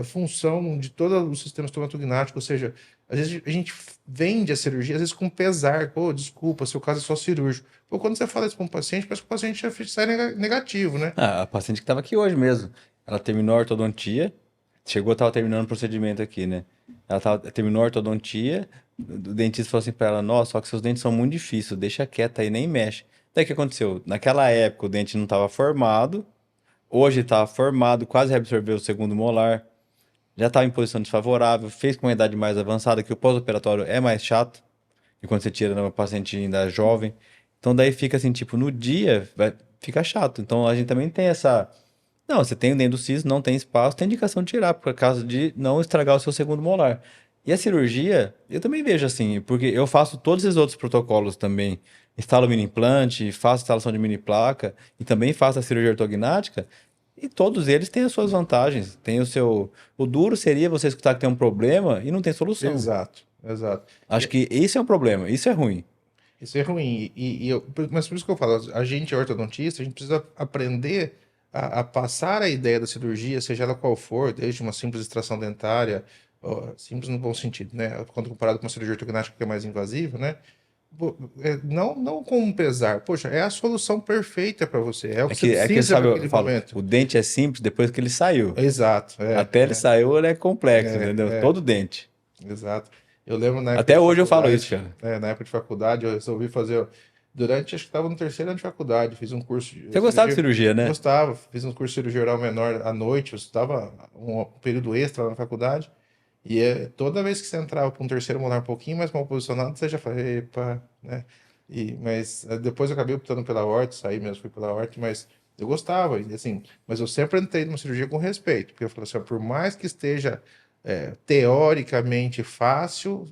função de todo o sistema estomatognático, ou seja, às vezes a gente vende a cirurgia, às vezes com pesar, pô, desculpa, seu caso é só cirúrgico. Pô, quando você fala isso para um paciente, parece que o paciente já sai negativo, né? Ah, a paciente que estava aqui hoje mesmo. Ela terminou a ortodontia, Chegou, tava terminando o procedimento aqui, né? Terminou a ortodontia, o dentista falou assim pra ela, nossa, só que seus dentes são muito difíceis, deixa quieta aí, nem mexe. Daí o que aconteceu? Naquela época o dente não estava formado, hoje estava formado, quase reabsorveu o segundo molar, já estava em posição desfavorável, fez com uma idade mais avançada, que o pós-operatório é mais chato, e quando você tira numa paciente ainda jovem. Então daí fica assim, tipo, no dia fica chato. Então a gente também tem essa. Não, você tem o dente do siso, não tem espaço, tem indicação de tirar, por causa de não estragar o seu segundo molar. E a cirurgia, eu também vejo assim, porque eu faço todos esses outros protocolos também. Instalo mini implante, faço instalação de mini placa e também faço a cirurgia ortognática. E todos eles têm as suas vantagens. Tem o seu. O duro seria você escutar que tem um problema e não tem solução. Exato, exato. Acho que isso é um problema, isso é ruim. Isso é ruim. Mas por isso que eu falo, a gente é ortodontista, a gente precisa aprender a passar a ideia da cirurgia, seja ela qual for, desde uma simples extração dentária, ó, simples no bom sentido, né? Quando comparado com uma cirurgia ortognática que é mais invasiva, né? Não com um pesar. Poxa, é a solução perfeita para você. É o que você É que precisa sabe, para eu aquele falo, momento. o dente é simples depois que ele saiu. Exato, Até ele saiu, ele é complexo, entendeu? é, Todo dente. exato. Eu lembro na época Até de hoje eu falo isso, faculdade, cara. na época de faculdade, eu resolvi fazer. Durante, acho que estava no terceiro ano de faculdade, fiz um curso de Você gostava de cirurgia, né? Gostava, fiz um curso de cirurgia oral menor à noite, eu estava um período extra lá na faculdade, e toda vez que você entrava para um terceiro molar um pouquinho mais mal posicionado, você já fala, epa, né? Mas depois eu acabei optando pela horta, saí mesmo, fui pela horta, mas eu gostava, e assim, mas eu sempre entrei numa cirurgia com respeito, porque eu falei assim, ó, por mais que esteja teoricamente fácil,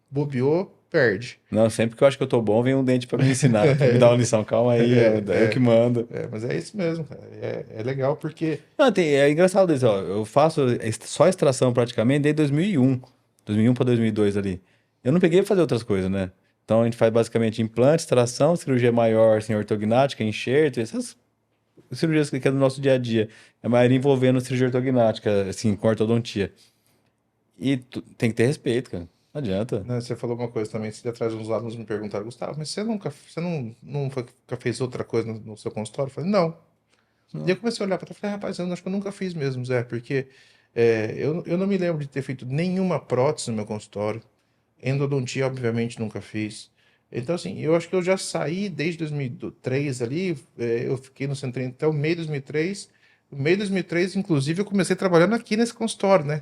bobeou, perde. Não, sempre que eu acho que eu tô bom, vem um dente pra me ensinar, pra me dar uma lição. Calma aí, eu que mando. Mas é isso mesmo, cara. É legal porque. Não, é engraçado isso, ó. Eu faço só extração praticamente desde 2001. 2001 para 2002 ali. Eu não peguei pra fazer outras coisas, né? Então a gente faz basicamente implante, extração, cirurgia maior, assim, ortognática, enxerto, essas cirurgias que é do nosso dia a dia. É mais envolvendo cirurgia ortognática, assim, com ortodontia. E tem que ter respeito, cara. Não adianta. Né, você falou uma coisa também, se atrás uns alunos me perguntaram, Gustavo, mas você nunca fez outra coisa no seu consultório? Eu falei, não. E eu comecei a olhar para trás e falei, rapaz, eu acho que eu nunca fiz mesmo, Zé, porque eu não me lembro de ter feito nenhuma prótese no meu consultório. Endodontia, obviamente, nunca fiz. Então, assim, eu acho que eu já saí desde 2003 ali, eu fiquei no Centrinho até o meio de 2003. No meio de 2003, inclusive, eu comecei trabalhando aqui nesse consultório, né?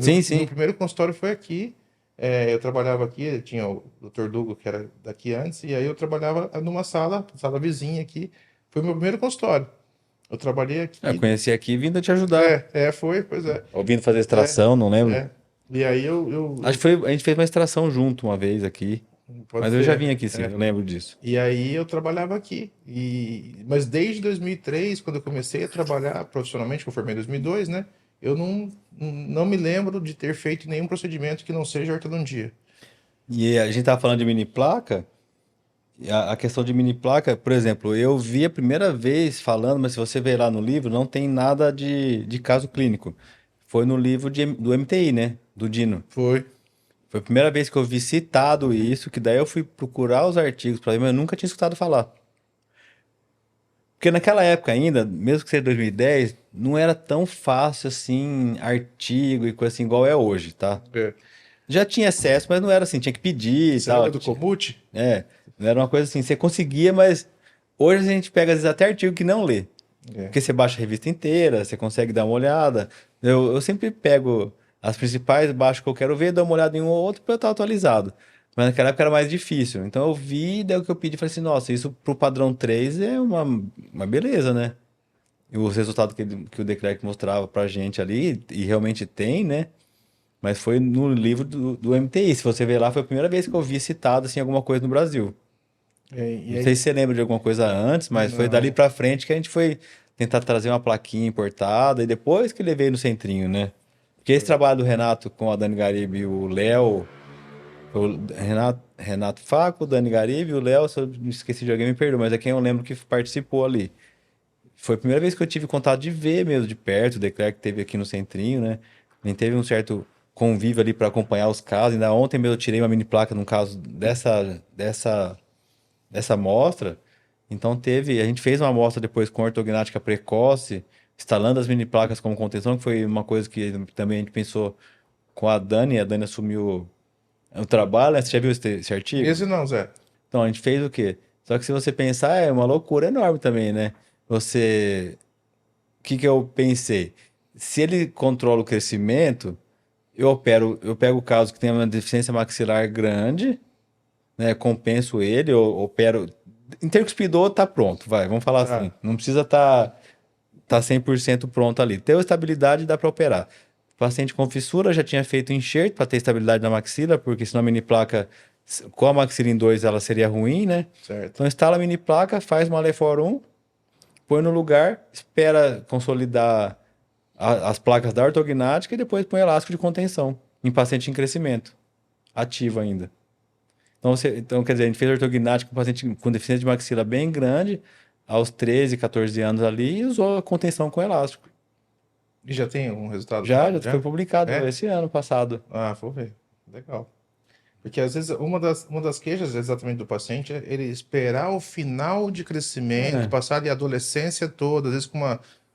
Sim, Meu sim. primeiro consultório foi aqui. Eu trabalhava aqui, tinha o Dr. Dugo, que era daqui antes, e aí eu trabalhava numa sala vizinha aqui. Foi meu primeiro consultório. Eu trabalhei Eu aqui. conheci aqui e vindo te ajudar. Pois é. Ouvindo fazer É, extração, não lembro. é. E aí Acho que foi, a gente fez uma extração junto uma vez aqui. pode Mas eu já ser. vim aqui, sim, eu lembro disso. E aí eu trabalhava aqui. Mas desde 2003, quando eu comecei a trabalhar profissionalmente, que eu formei em 2002, né? Eu não me lembro de ter feito nenhum procedimento que não seja ortodontia. E a gente tava falando de mini placa. E a questão de mini placa, por exemplo, eu vi a primeira vez falando, mas se você ver lá no livro, não tem nada de caso clínico. Foi no livro do MTI, né? Do Dino. Foi. Foi a primeira vez que eu vi citado isso, que daí eu fui procurar os artigos para ver, mas eu nunca tinha escutado falar. Porque naquela época ainda, mesmo que seja 2010, não era tão fácil assim, artigo e coisa assim, igual é hoje, tá? É. Já tinha acesso, mas não era assim, tinha que pedir e Você tal. lembra do Komuti? Não era uma coisa assim, você conseguia, mas hoje a gente pega às vezes até artigo que não lê. É. Porque você baixa a revista inteira, você consegue dar uma olhada. Eu sempre pego as principais, baixo que eu quero ver, dou uma olhada em um ou outro para eu estar atualizado. Mas naquela época era mais difícil. Então eu vi, daí o que eu pedi, falei assim, nossa, isso pro padrão 3 é uma beleza, né? E os resultados que o Declerc mostrava pra gente ali, e realmente tem, né? Mas foi no livro do MTI. Se você ver lá, foi a primeira vez que eu vi citado assim, alguma coisa no Brasil. E Não sei aí, se você lembra de alguma coisa antes, mas foi dali não. pra frente que a gente foi tentar trazer uma plaquinha importada e depois que levei no centrinho, né? Porque esse trabalho do Renato com a Dani Garibe e o Léo, foi o Renato Faco, o Dani Garibe e o Léo, se eu me esqueci de alguém, me perdoa, mas é quem eu lembro que participou ali. Foi a primeira vez que eu tive contato de ver mesmo de perto, o Declerc que teve aqui no centrinho, né? A gente teve um certo convívio ali para acompanhar os casos. Ainda ontem mesmo eu tirei uma mini placa num caso dessa amostra. Então a gente fez uma amostra depois com ortognática precoce, instalando as mini placas como contenção, que foi uma coisa que também a gente pensou com a Dani assumiu o trabalho, né? Você já viu esse artigo? Esse não, Zé. Então, a gente fez o quê? Só que se você pensar, é uma loucura enorme também, né? Você... O que que eu pensei? Se ele controla o crescimento, eu pego o caso que tem uma deficiência maxilar grande, né? Compenso ele, eu opero... Intercuspidor tá pronto, vai, vamos falar assim. Tá. Não precisa tá 100% pronto ali. Deu estabilidade, dá para operar. Paciente com fissura já tinha feito enxerto para ter estabilidade na maxila, porque senão a mini placa, com a maxila em 2 ela seria ruim, né? Certo. Então instala a mini placa, faz uma Lefor 1, põe no lugar, espera consolidar as placas da ortognática e depois põe elástico de contenção em paciente em crescimento, ativo ainda. Então, quer dizer, a gente fez ortognática com paciente com deficiência de maxila bem grande, aos 13, 14 anos ali, e usou a contenção com elástico. E já tem um resultado Já, claro? já foi Já? publicado É? esse ano passado. Ah, vou ver. Legal. Porque às vezes uma das queixas exatamente do paciente é ele esperar o final de crescimento, É, passar ali a adolescência toda, às vezes com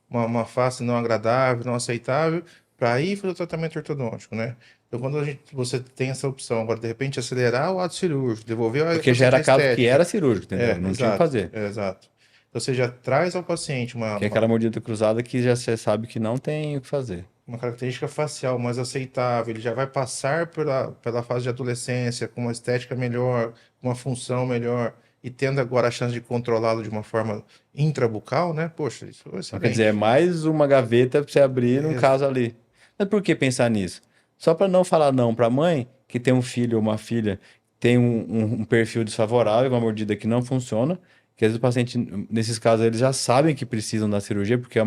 uma face não agradável, não aceitável, para ir fazer o tratamento ortodôntico, né? Então, quando você tem essa opção, agora de repente acelerar o ato cirúrgico, devolver a porque já paciente à era caso que estética. era cirúrgico, entendeu? Não tinha o que fazer. Exato. Então, você já traz ao paciente Que é aquela mordida cruzada que já você sabe que não tem o que fazer. uma característica facial mais aceitável, ele já vai passar pela fase de adolescência com uma estética melhor, com uma função melhor, e tendo agora a chance de controlá-lo de uma forma intrabucal, né? Poxa, isso é Então, quer dizer, é excelente. mais uma gaveta para você abrir num É, caso ali. Mas por que pensar nisso? Só para não falar não para a mãe que tem um filho ou uma filha tem um perfil desfavorável, uma mordida que não funciona, que às vezes o paciente, nesses casos, eles já sabem que precisam da cirurgia, porque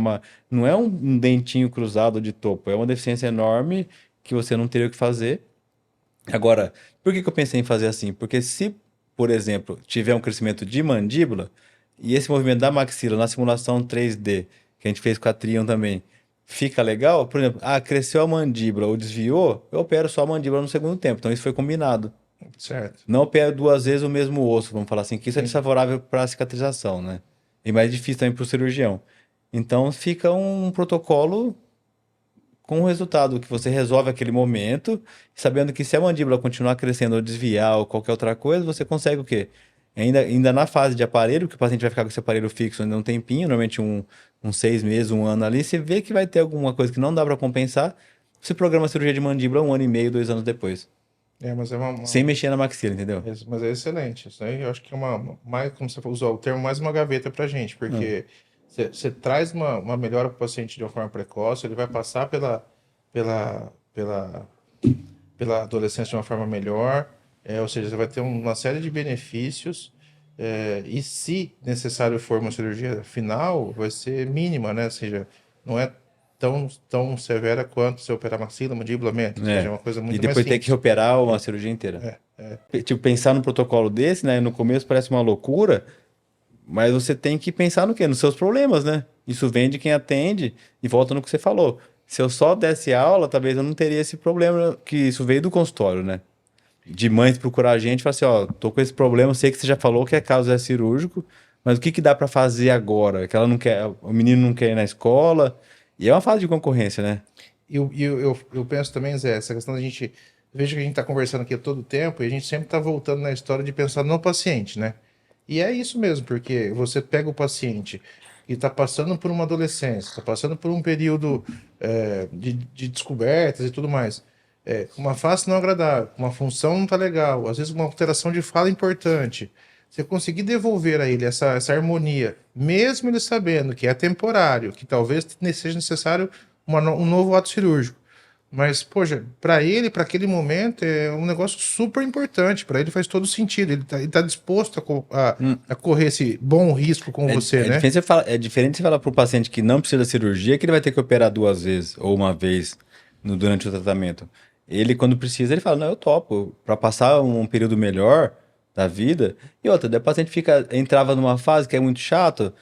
não é um dentinho cruzado de topo, é uma deficiência enorme que você não teria o que fazer. Agora, por que que eu pensei em fazer assim? Porque se, por exemplo, tiver um crescimento de mandíbula e esse movimento da maxila na simulação 3D, que a gente fez com a Trion também, fica legal, por exemplo, cresceu a mandíbula ou desviou, eu opero só a mandíbula no segundo tempo. Então isso foi combinado. certo. Não opero duas vezes o mesmo osso, vamos falar assim, que isso é Sim. desfavorável para a cicatrização, né? E mais difícil também para o cirurgião. Então fica um protocolo com o resultado que você resolve aquele momento, sabendo que se a mandíbula continuar crescendo ou desviar ou qualquer outra coisa, você consegue o quê? Ainda na fase de aparelho, que o paciente vai ficar com esse aparelho fixo ainda um tempinho, normalmente uns 6 meses, um ano ali, você vê que vai ter alguma coisa que não dá para compensar, você programa a cirurgia de mandíbula 1 ano e meio, 2 anos depois, É, mas é sem mexer na maxila, entendeu? mas é excelente. Isso aí eu acho que é mais, como você usou o termo, mais uma gaveta pra gente, Hum. porque você traz uma melhora para o paciente de uma forma precoce, ele vai passar pela, pela, pela adolescência de uma forma melhor, ou seja, você vai ter uma série de benefícios, e se necessário for uma cirurgia final, vai ser mínima, né? Ou seja, não é tão severa quanto se operar maxila, mandíbula, mento, ou seja, é É. uma coisa E muito mais depois ter que simples. reoperar uma cirurgia inteira. É, Tipo, pensar num protocolo desse, né? No começo parece uma loucura, mas você tem que pensar no quê? Nos seus problemas, né? Isso vem de quem atende e volta no que você falou. Se eu só desse aula, talvez eu não teria esse problema, que isso veio do consultório, né? De mães procurar a gente e falar assim, ó, tô com esse problema, sei que você já falou que é caso é cirúrgico, mas o que que dá pra fazer agora? Que ela não quer, o menino não quer ir na escola, e é uma fase de concorrência, né? Eu penso também, Zé, essa questão da gente. Veja que a gente está conversando aqui todo o tempo e a gente sempre está voltando na história de pensar no paciente, né? E é isso mesmo, porque você pega o paciente que está passando por uma adolescência, está passando por um período de descobertas e tudo mais, com uma face não agradável, com uma função não está legal, às vezes uma alteração de fala importante. Você conseguir devolver a ele essa harmonia, mesmo ele sabendo que é temporário, que talvez seja necessário um novo ato cirúrgico. Mas, poxa, para ele, para aquele momento, é um negócio super importante. Para ele faz todo sentido. Ele tá disposto a correr esse bom risco com você, né? É diferente você falar para o paciente que não precisa da cirurgia, que ele vai ter que operar 2 vezes ou uma vez durante o tratamento. Ele, quando precisa, ele fala, não, eu topo, para passar um período melhor da vida. E outra, daí o paciente entrava numa fase que é muito chato,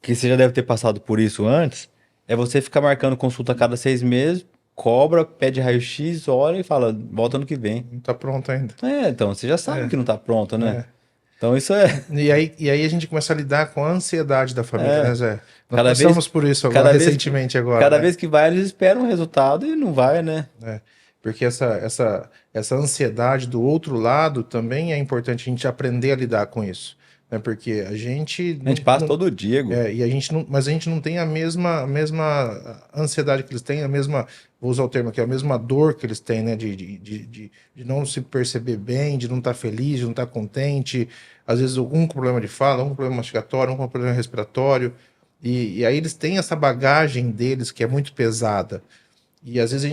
que você já deve ter passado por isso antes, é você ficar marcando consulta a cada 6 meses, cobra, pede raio-x, olha e fala, volta ano que vem. Não tá pronto ainda. Então, você já sabe É, que não tá pronto, né? é. Então isso é E aí a gente começa a lidar com a ansiedade da família, né, Zé? Nós cada vez, passamos por isso agora, cada vez, recentemente agora, cada né? vez que vai, eles esperam um resultado e não vai, né? É, porque essa ansiedade do outro lado também é importante a gente aprender a lidar com isso, né? Porque a gente A gente passa todo dia, Gu. e a gente não, mas a gente não tem a mesma ansiedade que eles têm, a mesma, vou usar o termo aqui, a mesma dor que eles têm, né? De não se perceber bem, de não estar feliz, de não estar contente, às vezes algum problema de fala, um problema mastigatório, um problema respiratório, e aí eles têm essa bagagem deles que é muito pesada. E às vezes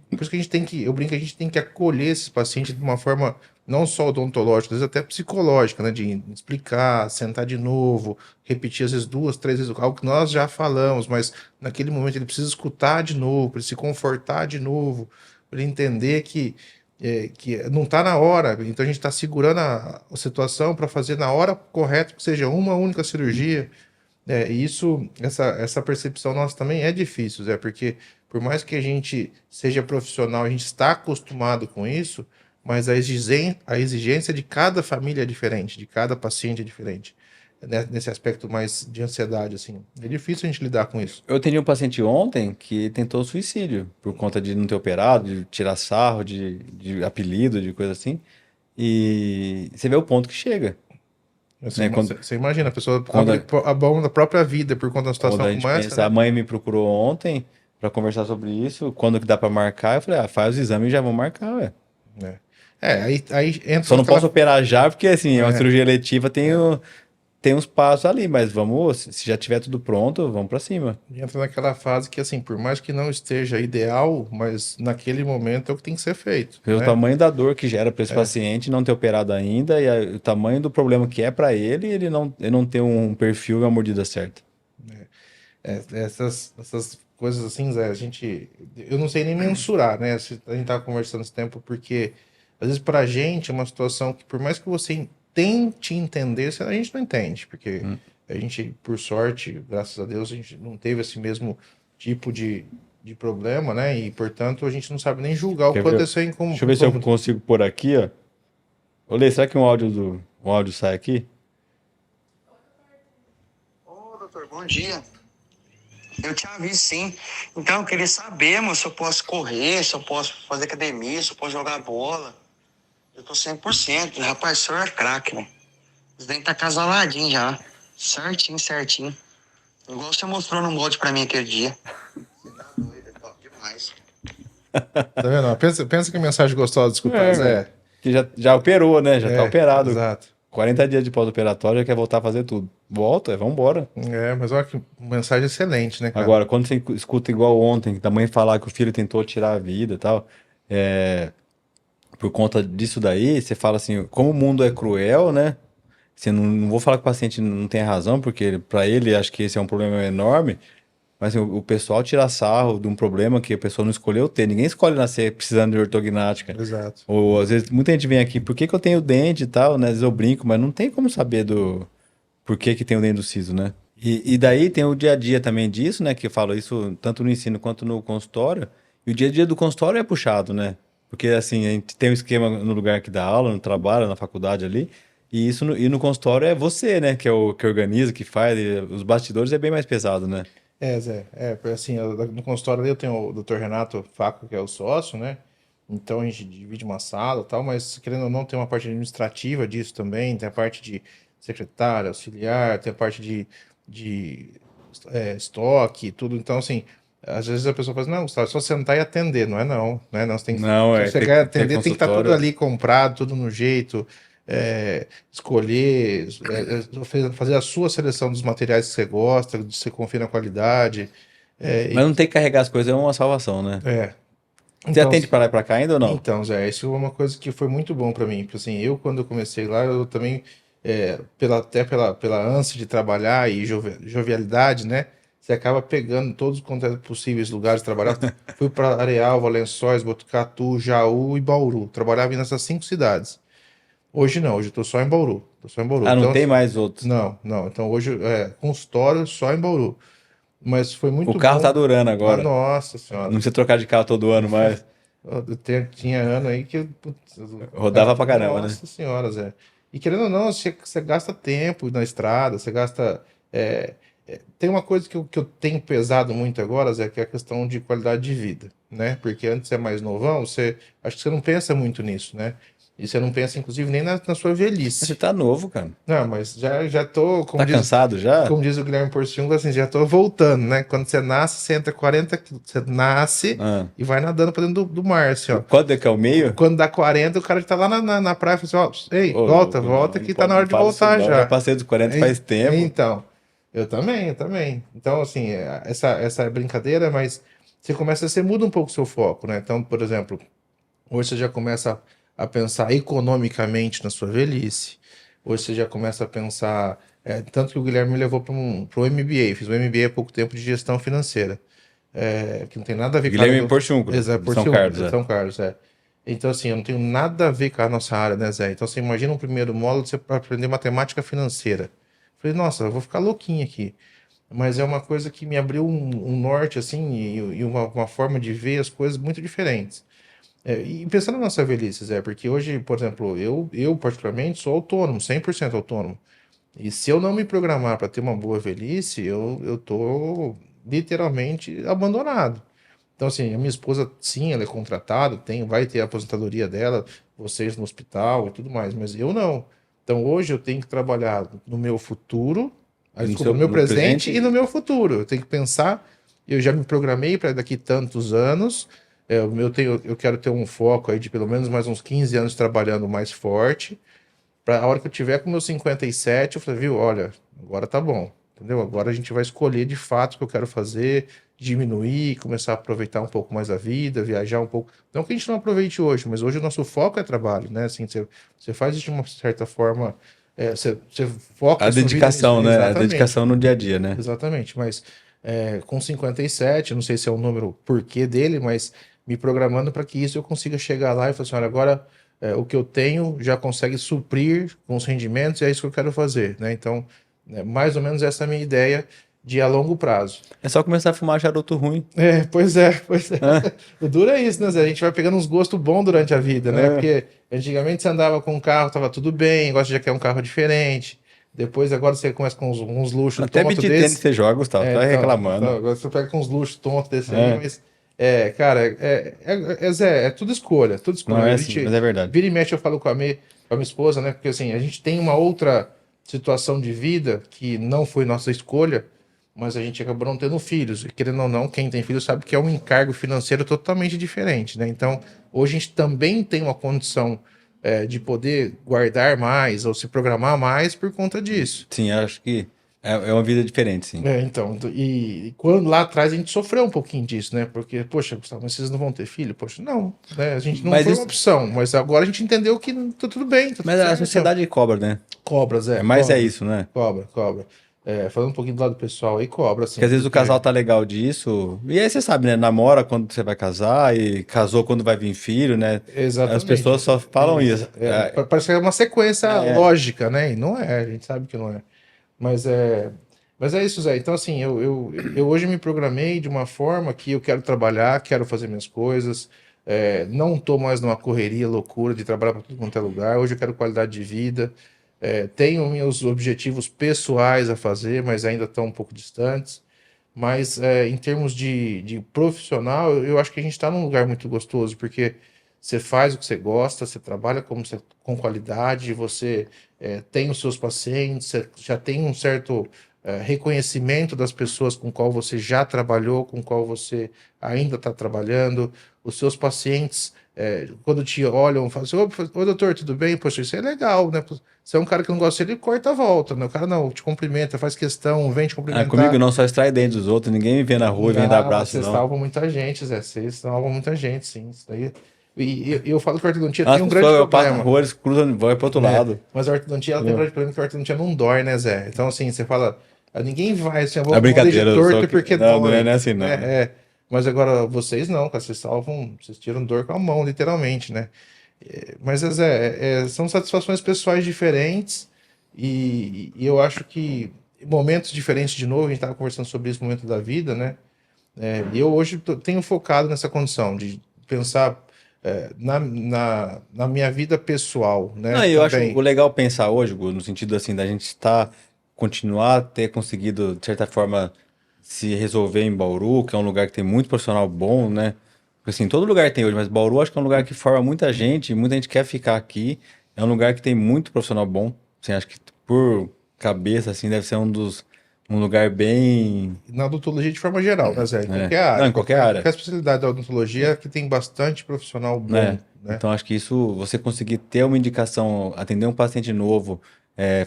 por isso que a gente tem que, eu brinco, a gente tem que acolher esses pacientes de uma forma não só odontológica, às vezes até psicológica, né? De explicar, sentar de novo, repetir às vezes 2, 3 vezes algo que nós já falamos, mas naquele momento ele precisa escutar de novo, para ele se confortar de novo, para ele entender que não está na hora, então a gente está segurando a situação para fazer na hora correta, que seja uma única cirurgia. E essa percepção nossa também é difícil, Zé, porque por mais que a gente seja profissional, a gente está acostumado com isso, mas a exigência de cada família é diferente, de cada paciente é diferente, né? Nesse aspecto mais de ansiedade, assim. É difícil a gente lidar com isso. Eu atendi um paciente ontem que tentou suicídio por conta de não ter operado, de tirar sarro, de apelido, de coisa assim. E você vê o ponto que chega, Você, né? Quando, você imagina, a pessoa quando, abre a, a mão da própria vida por conta de uma quando situação a gente como essa, pensa, né? a mãe me procurou ontem para conversar sobre isso, quando que dá para marcar, eu falei, faz os exames e já vão marcar, ué. Aí entra Só não posso naquela. operar já, porque assim, é uma É, cirurgia eletiva, é. tem uns passos ali, mas vamos, se já tiver tudo pronto, vamos para cima. Entra naquela fase que, assim, por mais que não esteja ideal, mas naquele momento é o que tem que ser feito, Ver o né? tamanho da dor que gera para esse paciente não ter operado ainda o tamanho do problema que é para ele, ele não ter um perfil e uma mordida certa. Essas coisas assim, Zé, eu não sei nem mensurar, né? A gente tava conversando esse tempo, porque às vezes pra gente é uma situação que, por mais que você tente entender, a gente não entende, porque a gente, por sorte, graças a Deus, a gente não teve esse mesmo tipo de problema, né? E, portanto, a gente não sabe nem julgar o que Quer ver? aconteceu em Deixa eu ver se eu consigo pôr aqui, ó. Olê, será que um áudio sai aqui? Ô, doutor, bom dia. Eu te aviso, sim. Então, eu queria saber, moço, se eu posso correr, se eu posso fazer academia, se eu posso jogar bola. Eu tô 100%. Rapaz, o senhor é craque, né? Os dentes tá acasaladinho já. Certinho, certinho. Igual você mostrou no molde pra mim aquele dia. Você tá doido, é top demais. Tá vendo? Pensa que mensagem gostosa de escutar, Velho. Zé. Que já operou, né? Já tá operado. Exato. 40 dias de pós-operatório, já quer voltar a fazer tudo. Volta, vambora. Mas olha que mensagem excelente, né, cara? Agora, quando você escuta igual ontem, da mãe falar que o filho tentou tirar a vida e tal, por conta disso daí, você fala assim, como o mundo é cruel, né? Você não vou falar que o paciente não tem razão, porque para ele acho que esse é um problema enorme, mas assim, o pessoal tira sarro de um problema que a pessoa não escolheu ter. Ninguém escolhe nascer precisando de ortognática. Exato. Ou às vezes muita gente vem aqui, por que que eu tenho dente e tal, né? Às vezes eu brinco, mas não tem como saber por que que tem o dente do siso, né? E daí tem o dia a dia também disso, né? Que eu falo isso tanto no ensino quanto no consultório. E o dia a dia do consultório é puxado, né? Porque assim, a gente tem um esquema no lugar que dá aula, no trabalho, na faculdade ali. E no consultório é você, né? Que é o que organiza, que faz. E os bastidores é bem mais pesado, né? Zé, assim, no consultório ali eu tenho o Dr. Renato Faco, que é o sócio, né? Então a gente divide uma sala e tal, mas querendo ou não, tem uma parte administrativa disso também, tem a parte de secretária, auxiliar, tem a parte de estoque, tudo. Então, assim, às vezes a pessoa fala assim, não, Gustavo, é só sentar e atender. Não é não, né? Nós tem que, Não, se você quer atender, tem que estar tudo consultório. ali comprado, tudo no jeito, escolher, fazer a sua seleção dos materiais que você gosta, que você confia na qualidade. Mas não tem que carregar as coisas, é uma salvação, né? É. Você Então, atende para lá e para cá ainda ou não? então, Zé, isso é uma coisa que foi muito bom para mim. Porque, assim, quando eu comecei lá, eu também, até pela ânsia de trabalhar e jovialidade, né? Você acaba pegando todos quanto é possíveis lugares de trabalhar. Fui para Areal, Lençóis, Botucatu, Jaú e Bauru. Trabalhava nessas 5 cidades. Hoje não, hoje eu tô só em Bauru. Tô só em Bauru. Ah, não Então, tem assim, mais outros. não, não. Então hoje consultório só em Bauru. Mas foi O muito carro tá bom. durando Ah, agora. nossa Não senhora. precisa trocar de carro todo ano mais. Tinha ano aí que. Putz, Rodava pra caramba, né? nossa senhora, Zé. E querendo ou não, você gasta tempo na estrada, você gasta. Tem uma coisa que eu tenho pesado muito agora, Zé, que é a questão de qualidade de vida, né? Porque antes você é mais novão, acho que você não pensa muito nisso, né? E você não pensa, inclusive, nem na sua Mas você velhice. tá novo, cara. Não, mas já tô, Tá cansado já? como diz o Guilherme Porciúncula, assim, já tô voltando, né? Quando você nasce, você entra 40 quilos, você nasce Ah. e vai nadando pra dentro do mar, assim, ó. Quando é que é o meio? Quando dá 40, o cara já tá lá na praia, fala assim, ó, ei, Ô, volta, louco, volta, não que tá na não hora de fala isso voltar não. Já já. passei dos 40 faz tempo. Então, eu também. Então, assim, essa é brincadeira, mas você muda um pouco o seu foco, né? Então, por exemplo, hoje você já começa a pensar economicamente na sua velhice. Hoje você já começa a pensar. Tanto que o Guilherme me levou para o MBA. Fiz um MBA há pouco tempo de gestão financeira. Que não tem nada a ver com a área Guilherme Porciúncula, Exato, de São Porciúncula, Carlos, de é. São Carlos, é. Então, assim, eu não tenho nada a ver com a nossa área, né, Zé? Então, você imagina um primeiro módulo você aprender matemática financeira. Falei, nossa, eu vou ficar louquinho aqui. Mas é uma coisa que me abriu um norte, assim, e uma forma de ver as coisas muito diferentes. E pensando na nossa velhice, Zé, porque hoje, por exemplo, eu particularmente sou autônomo, 100% autônomo. E se eu não me programar para ter uma boa velhice, eu tô literalmente abandonado. Então, assim, a minha esposa, sim, ela é contratada, vai ter a aposentadoria dela, vocês no hospital e tudo mais, mas eu não. Então, hoje eu tenho que trabalhar no meu futuro, E desculpa, no meu no presente e no presente, meu futuro. Eu tenho que pensar, eu já me programei para daqui tantos anos, eu quero ter um foco aí de pelo menos mais uns 15 anos trabalhando mais forte, para a hora que eu tiver com meus 57, eu falei, viu, olha, agora tá bom, entendeu? Agora a gente vai escolher de fato o que eu quero fazer, diminuir, começar a aproveitar um pouco mais a vida, viajar um pouco. Não que a gente não aproveite hoje, mas hoje o nosso foco é trabalho, né? Assim, você faz isso de uma certa forma, você foca a a sua vida nisso. dedicação, né? A Exatamente, dedicação no dia a dia, né? exatamente. Mas com 57, não sei se é o número porquê dele, mas me programando para que isso eu consiga chegar lá e falar assim, olha, agora o que eu tenho já consegue suprir com os rendimentos e é isso que eu quero fazer, né? Então, mais ou menos essa é a minha ideia de a longo prazo. É só começar a fumar charuto ruim. Pois é. É, O duro é isso, né, Zé? A gente vai pegando uns gostos bons durante a vida, né? é. Porque antigamente você andava com um carro, tava tudo bem, agora você já quer um carro diferente. Depois, agora você começa com uns luxos Até tontos beat tênis desse. você joga, Gustavo. Tá Então, reclamando. agora você pega com uns luxos tontos desse aí, É. mas, cara, Zé, é tudo escolha, tudo Não escolha. é A assim, mas gente, é verdade. vira e mexe, eu falo com a minha esposa, né? Porque assim, a gente tem uma outra situação de vida que não foi nossa escolha, mas a gente acabou não tendo filhos. E querendo ou não, quem tem filho sabe que é um encargo financeiro totalmente diferente, né? Então, hoje a gente também tem uma condição, de poder guardar mais ou se programar mais por conta disso. Sim, acho que é uma vida diferente, sim. Então, e quando lá atrás a gente sofreu um pouquinho disso, né? Porque, poxa, Gustavo, mas vocês não vão ter filho? Poxa, não, né? A gente não Mas foi uma isso, opção, mas agora a gente entendeu que tá tudo bem, tá tudo mas a certo. sociedade cobra, né? Cobras, É mais cobra, isso, né? cobra. Falando um pouquinho do lado pessoal aí, cobra, Porque assim, às vezes o porque... casal tá legal disso. E aí você sabe, né? Namora quando você vai casar e casou quando vai vir filho, né? As Exatamente. pessoas só falam isso. Parece que é uma sequência É, lógica, né? E não é, a gente sabe que não é. Mas mas é isso, Zé. Então, assim, eu hoje me programei de uma forma que eu quero trabalhar, quero fazer minhas coisas, não estou mais numa correria loucura de trabalhar para tudo quanto é lugar. Hoje eu quero qualidade de vida, tenho meus objetivos pessoais a fazer, mas ainda estão um pouco distantes. Mas em termos de profissional, eu acho que a gente está num lugar muito gostoso, porque você faz o que você gosta, você trabalha com qualidade, você tem os seus pacientes, você já tem um certo reconhecimento das pessoas com qual você já trabalhou, com qual você ainda está trabalhando. Os seus pacientes, quando te olham, falam assim, ô doutor, tudo bem? Poxa, isso é legal, né? Você é um cara que não gosta dele, corta a volta, né? O cara não, te cumprimenta, faz questão, vem te comigo cumprimentar. não, só extrai dente dos outros. Ninguém me vê na rua e vem dar Não, abraço, vocês não. salvam muita gente, Zé. Vocês salvam muita gente, sim. Isso daí. E eu falo que a ortodontia As tem um grande pessoas, eu passo na problema. rua, eles cruzam e vão pro outro Né? lado. Mas a ortodontia, ela tem um Entendeu? grande problema que a ortodontia não dói, né, Zé? Então, assim, você fala, ninguém vai, assim, eu É vou deixar brincadeira, eu sou torto que... porque Não, não é dói, nem assim, né? não. Mas agora, vocês não, cara, vocês salvam, vocês tiram dor com a mão, literalmente, né? Mas, Zé, são satisfações pessoais diferentes e eu acho que momentos diferentes, de novo, a gente estava conversando sobre esse momento da vida, né? E eu hoje tenho focado nessa condição de pensar na minha vida pessoal, né? Não, e eu acho Também. o legal pensar hoje, Gu, no sentido assim, da gente continuar a ter conseguido, de certa forma, se resolver em Bauru, que é um lugar que tem muito profissional bom, né? Porque assim, todo lugar tem hoje, mas Bauru acho que é um lugar que forma muita gente quer ficar aqui. É um lugar que tem muito profissional bom. Assim, acho que por cabeça, assim, deve ser um lugar bem, Na odontologia de forma geral, né, Zé? Em né? qualquer Não, área, em qualquer qualquer área. especialidade da odontologia que tem bastante profissional bom, Né? né? Então, acho que isso, você conseguir ter uma indicação, atender um paciente novo,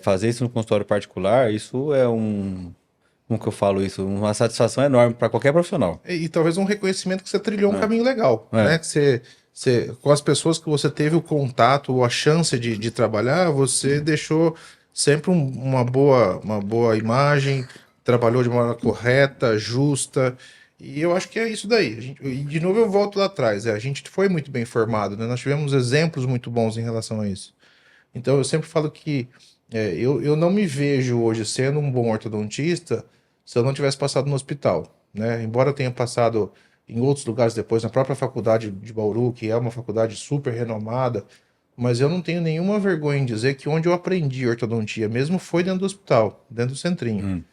fazer isso no consultório particular, isso é como que eu falo isso? Uma satisfação enorme para qualquer profissional. E talvez um reconhecimento que você trilhou um Né? caminho legal, né? É, Que com as pessoas que você teve o contato ou a chance de trabalhar, você deixou sempre uma boa imagem, trabalhou de maneira correta, justa, e eu acho que é isso daí. E de novo eu volto lá atrás, a gente foi muito bem formado, né? Nós tivemos exemplos muito bons em relação a isso. Então eu sempre falo que eu não me vejo hoje sendo um bom ortodontista se eu não tivesse passado no hospital, né? Embora eu tenha passado em outros lugares depois, na própria faculdade de Bauru, que é uma faculdade super renomada, mas eu não tenho nenhuma vergonha em dizer que onde eu aprendi ortodontia mesmo foi dentro do hospital, dentro do centrinho. hum.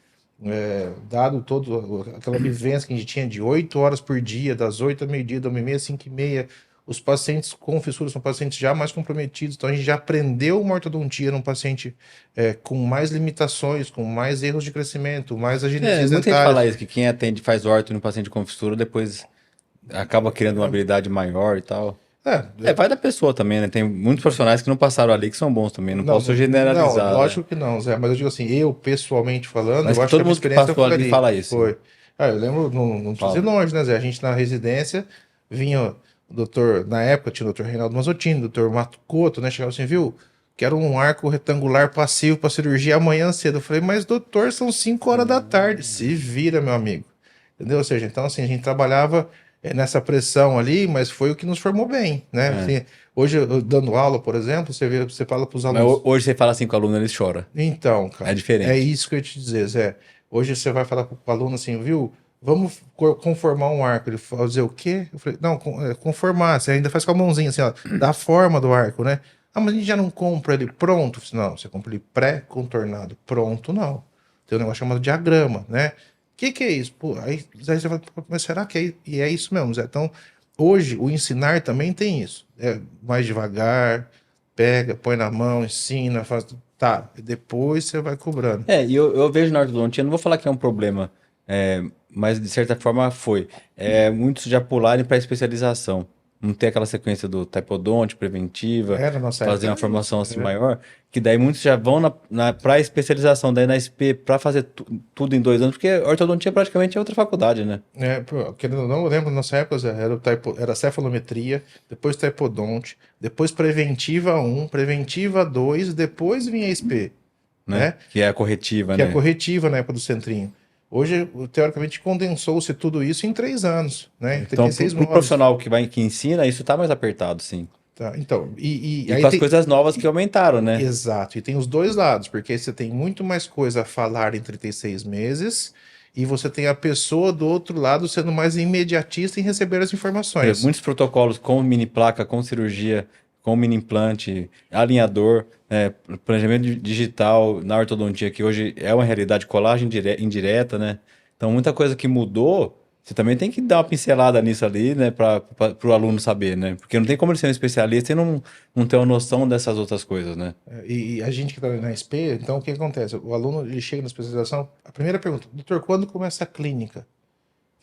Dado toda aquela vivência que a gente tinha de 8 horas por dia, das 8 ao meio-dia, da 1h30 às 5h30, os pacientes com fissura são pacientes já mais comprometidos, então a gente já aprendeu uma ortodontia num paciente com mais limitações, com mais erros de crescimento, mais agilidades Muita gente fala dentárias. isso, que quem atende faz orto no paciente com fissura, depois acaba criando uma habilidade maior e tal. Vai da pessoa também, né? Tem muitos profissionais que não passaram ali que são bons também, não não, posso não, generalizar, né? lógico que não, Zé, mas eu digo assim, eu pessoalmente falando, Mas eu que acho que todo a minha mundo que experiência passou foi ali ali, fala isso, né? foi. Eu lembro, não precisa ir Fala. longe, né, Zé? A gente na residência vinha o doutor, na época tinha o doutor Reinaldo Mazzottini, o doutor Mato Couto, né? Chegava assim, viu? Quero um arco retangular passivo para cirurgia amanhã cedo. Eu falei, mas doutor, são 5 horas da tarde. Se vira, meu amigo. Entendeu? Ou seja, então assim, a gente trabalhava nessa pressão ali, mas foi o que nos formou bem, né? É. Assim, hoje, eu dando aula, por exemplo, você fala para os Mas alunos. hoje você fala assim com o aluno, eles choram. Então, É cara, é diferente. isso que eu ia te dizer, Zé. Hoje você vai falar para o aluno assim, viu? Vamos conformar um arco. Ele vai dizer o quê? Eu falei, não, conformar. Você ainda faz com a mãozinha assim, ó, da forma do arco, né? Ah, mas a gente já não compra ele pronto? Eu falei, não, você compra ele pré-contornado. Pronto, não. Tem um negócio chamado diagrama, né? Que é isso? Pô, aí você fala, mas será que é, e é isso mesmo, Zé? Então, hoje, o ensinar também tem isso. É mais devagar, pega, põe na mão, ensina, faz. Tá, depois você vai cobrando. E eu vejo na ortodontia, não vou falar que é um problema, mas de certa forma foi. Muitos já pularem para especialização. Não ter aquela sequência do typodonte, preventiva, Na nossa fazer época uma era isso. formação assim maior, que daí muitos já vão para especialização, daí na SP para fazer tudo em 2 anos, porque ortodontia praticamente é outra faculdade, né? Pô, querendo ou não, eu lembro na nossa época, Zé, era cefalometria, depois typodonte, depois preventiva 1, preventiva 2, depois vinha a SP, Né? né? Que é a corretiva, Que é a né? corretiva na época do centrinho. Hoje, teoricamente, condensou-se tudo isso em 3 anos, né? Em Então, 36 pro módulos. profissional que ensina, isso tá mais apertado, sim. Tá? Então, e E aí com as tem. coisas novas que aumentaram, né? Exato, e tem os dois lados, porque aí você tem muito mais coisa a falar em 36 meses, e você tem a pessoa do outro lado sendo mais imediatista em receber as Por exemplo, informações. muitos protocolos com mini placa, com cirurgia, com mini implante, alinhador, planejamento digital na ortodontia, que hoje é uma realidade, colagem indireta, né? Então, muita coisa que mudou, você também tem que dar uma pincelada nisso ali, né, para o aluno saber, né? Porque não tem como ele ser um especialista e não ter uma noção dessas outras coisas, né? E a gente que está na SP, então o que acontece? O aluno ele chega na especialização, a primeira pergunta, doutor, quando começa a clínica?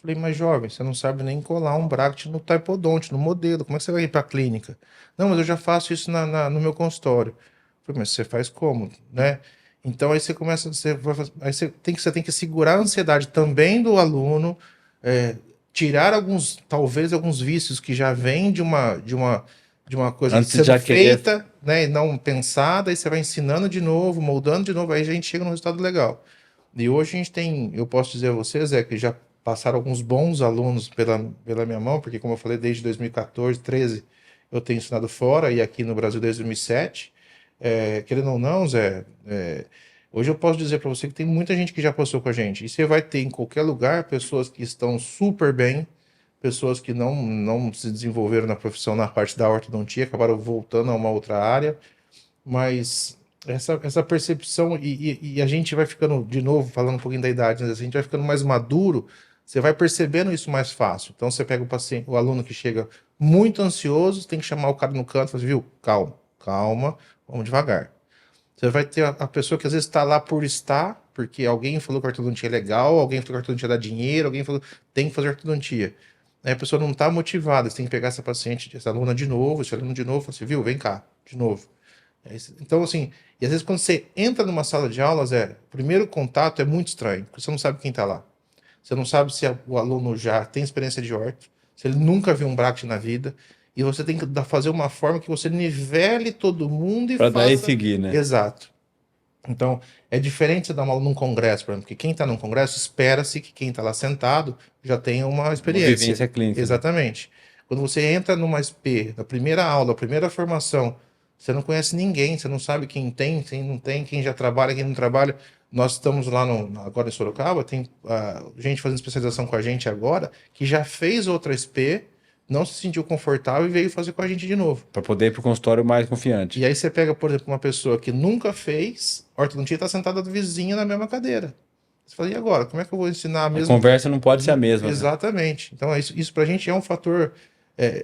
Falei, mas jovem, você não sabe nem colar um bracket no typodonte, no modelo, como é que você vai ir para a clínica? Não, mas eu já faço isso no meu consultório. Falei, mas você faz como, né? Então aí você começa, aí você tem que segurar a ansiedade também do aluno, é, tirar talvez alguns vícios que já vêm de uma coisa Antes de sendo já querer. feita, né, e não pensada, aí você vai ensinando de novo, moldando de novo, aí a gente chega num resultado legal. E hoje a gente tem, eu posso dizer a vocês, que já passaram alguns bons alunos pela minha mão, porque como eu falei, desde 2014, 13, eu tenho ensinado fora e aqui no Brasil desde 2007. Querendo ou não, Zé, hoje eu posso dizer para você que tem muita gente que já passou com a gente. E você vai ter em qualquer lugar pessoas que estão super bem, pessoas que não se desenvolveram na profissão na parte da ortodontia, acabaram voltando a uma outra área, mas essa percepção, e a gente vai ficando, de novo, falando um pouquinho da idade, né? A gente vai ficando mais maduro, você vai percebendo isso mais fácil. Então você pega o paciente, o aluno que chega muito ansioso, tem que chamar o cara no canto e falar assim, viu, calma, calma, vamos devagar. Você vai ter a pessoa que às vezes está lá por estar, porque alguém falou que a ortodontia é legal, alguém falou que a ortodontia dá dinheiro, alguém falou que tem que fazer ortodontia. Aí a pessoa não está motivada, você tem que pegar essa paciente, essa aluna de novo, esse aluno de novo, falar assim, viu, vem cá, de novo. Então, assim, e às vezes quando você entra numa sala de aulas, o primeiro contato é muito estranho, porque você não sabe quem está lá. Você não sabe se o aluno já tem experiência de orto, se ele nunca viu um bracket na vida, e você tem que fazer uma forma que você nivele todo mundo e Pra faça... daí seguir, né? Exato. Então, é diferente você dar uma aula num congresso, por exemplo, porque quem está num congresso espera-se que quem está lá sentado já tenha uma experiência. Uma vivência clínica. Exatamente. Quando você entra numa SP, na primeira aula, a primeira formação, você não conhece ninguém, você não sabe quem tem, quem não tem, quem já trabalha, quem não trabalha. Nós estamos lá agora em Sorocaba, tem gente fazendo especialização com a gente agora, que já fez outra SP, não se sentiu confortável e veio fazer com a gente de novo. Para poder ir para o consultório mais confiante. E aí você pega, por exemplo, uma pessoa que nunca fez ortodontia, está sentada do vizinho na mesma cadeira. Você fala, e agora? Como é que eu vou ensinar a mesma... A conversa não pode ser a mesma. Exatamente. Né? Então isso para a gente é um fator...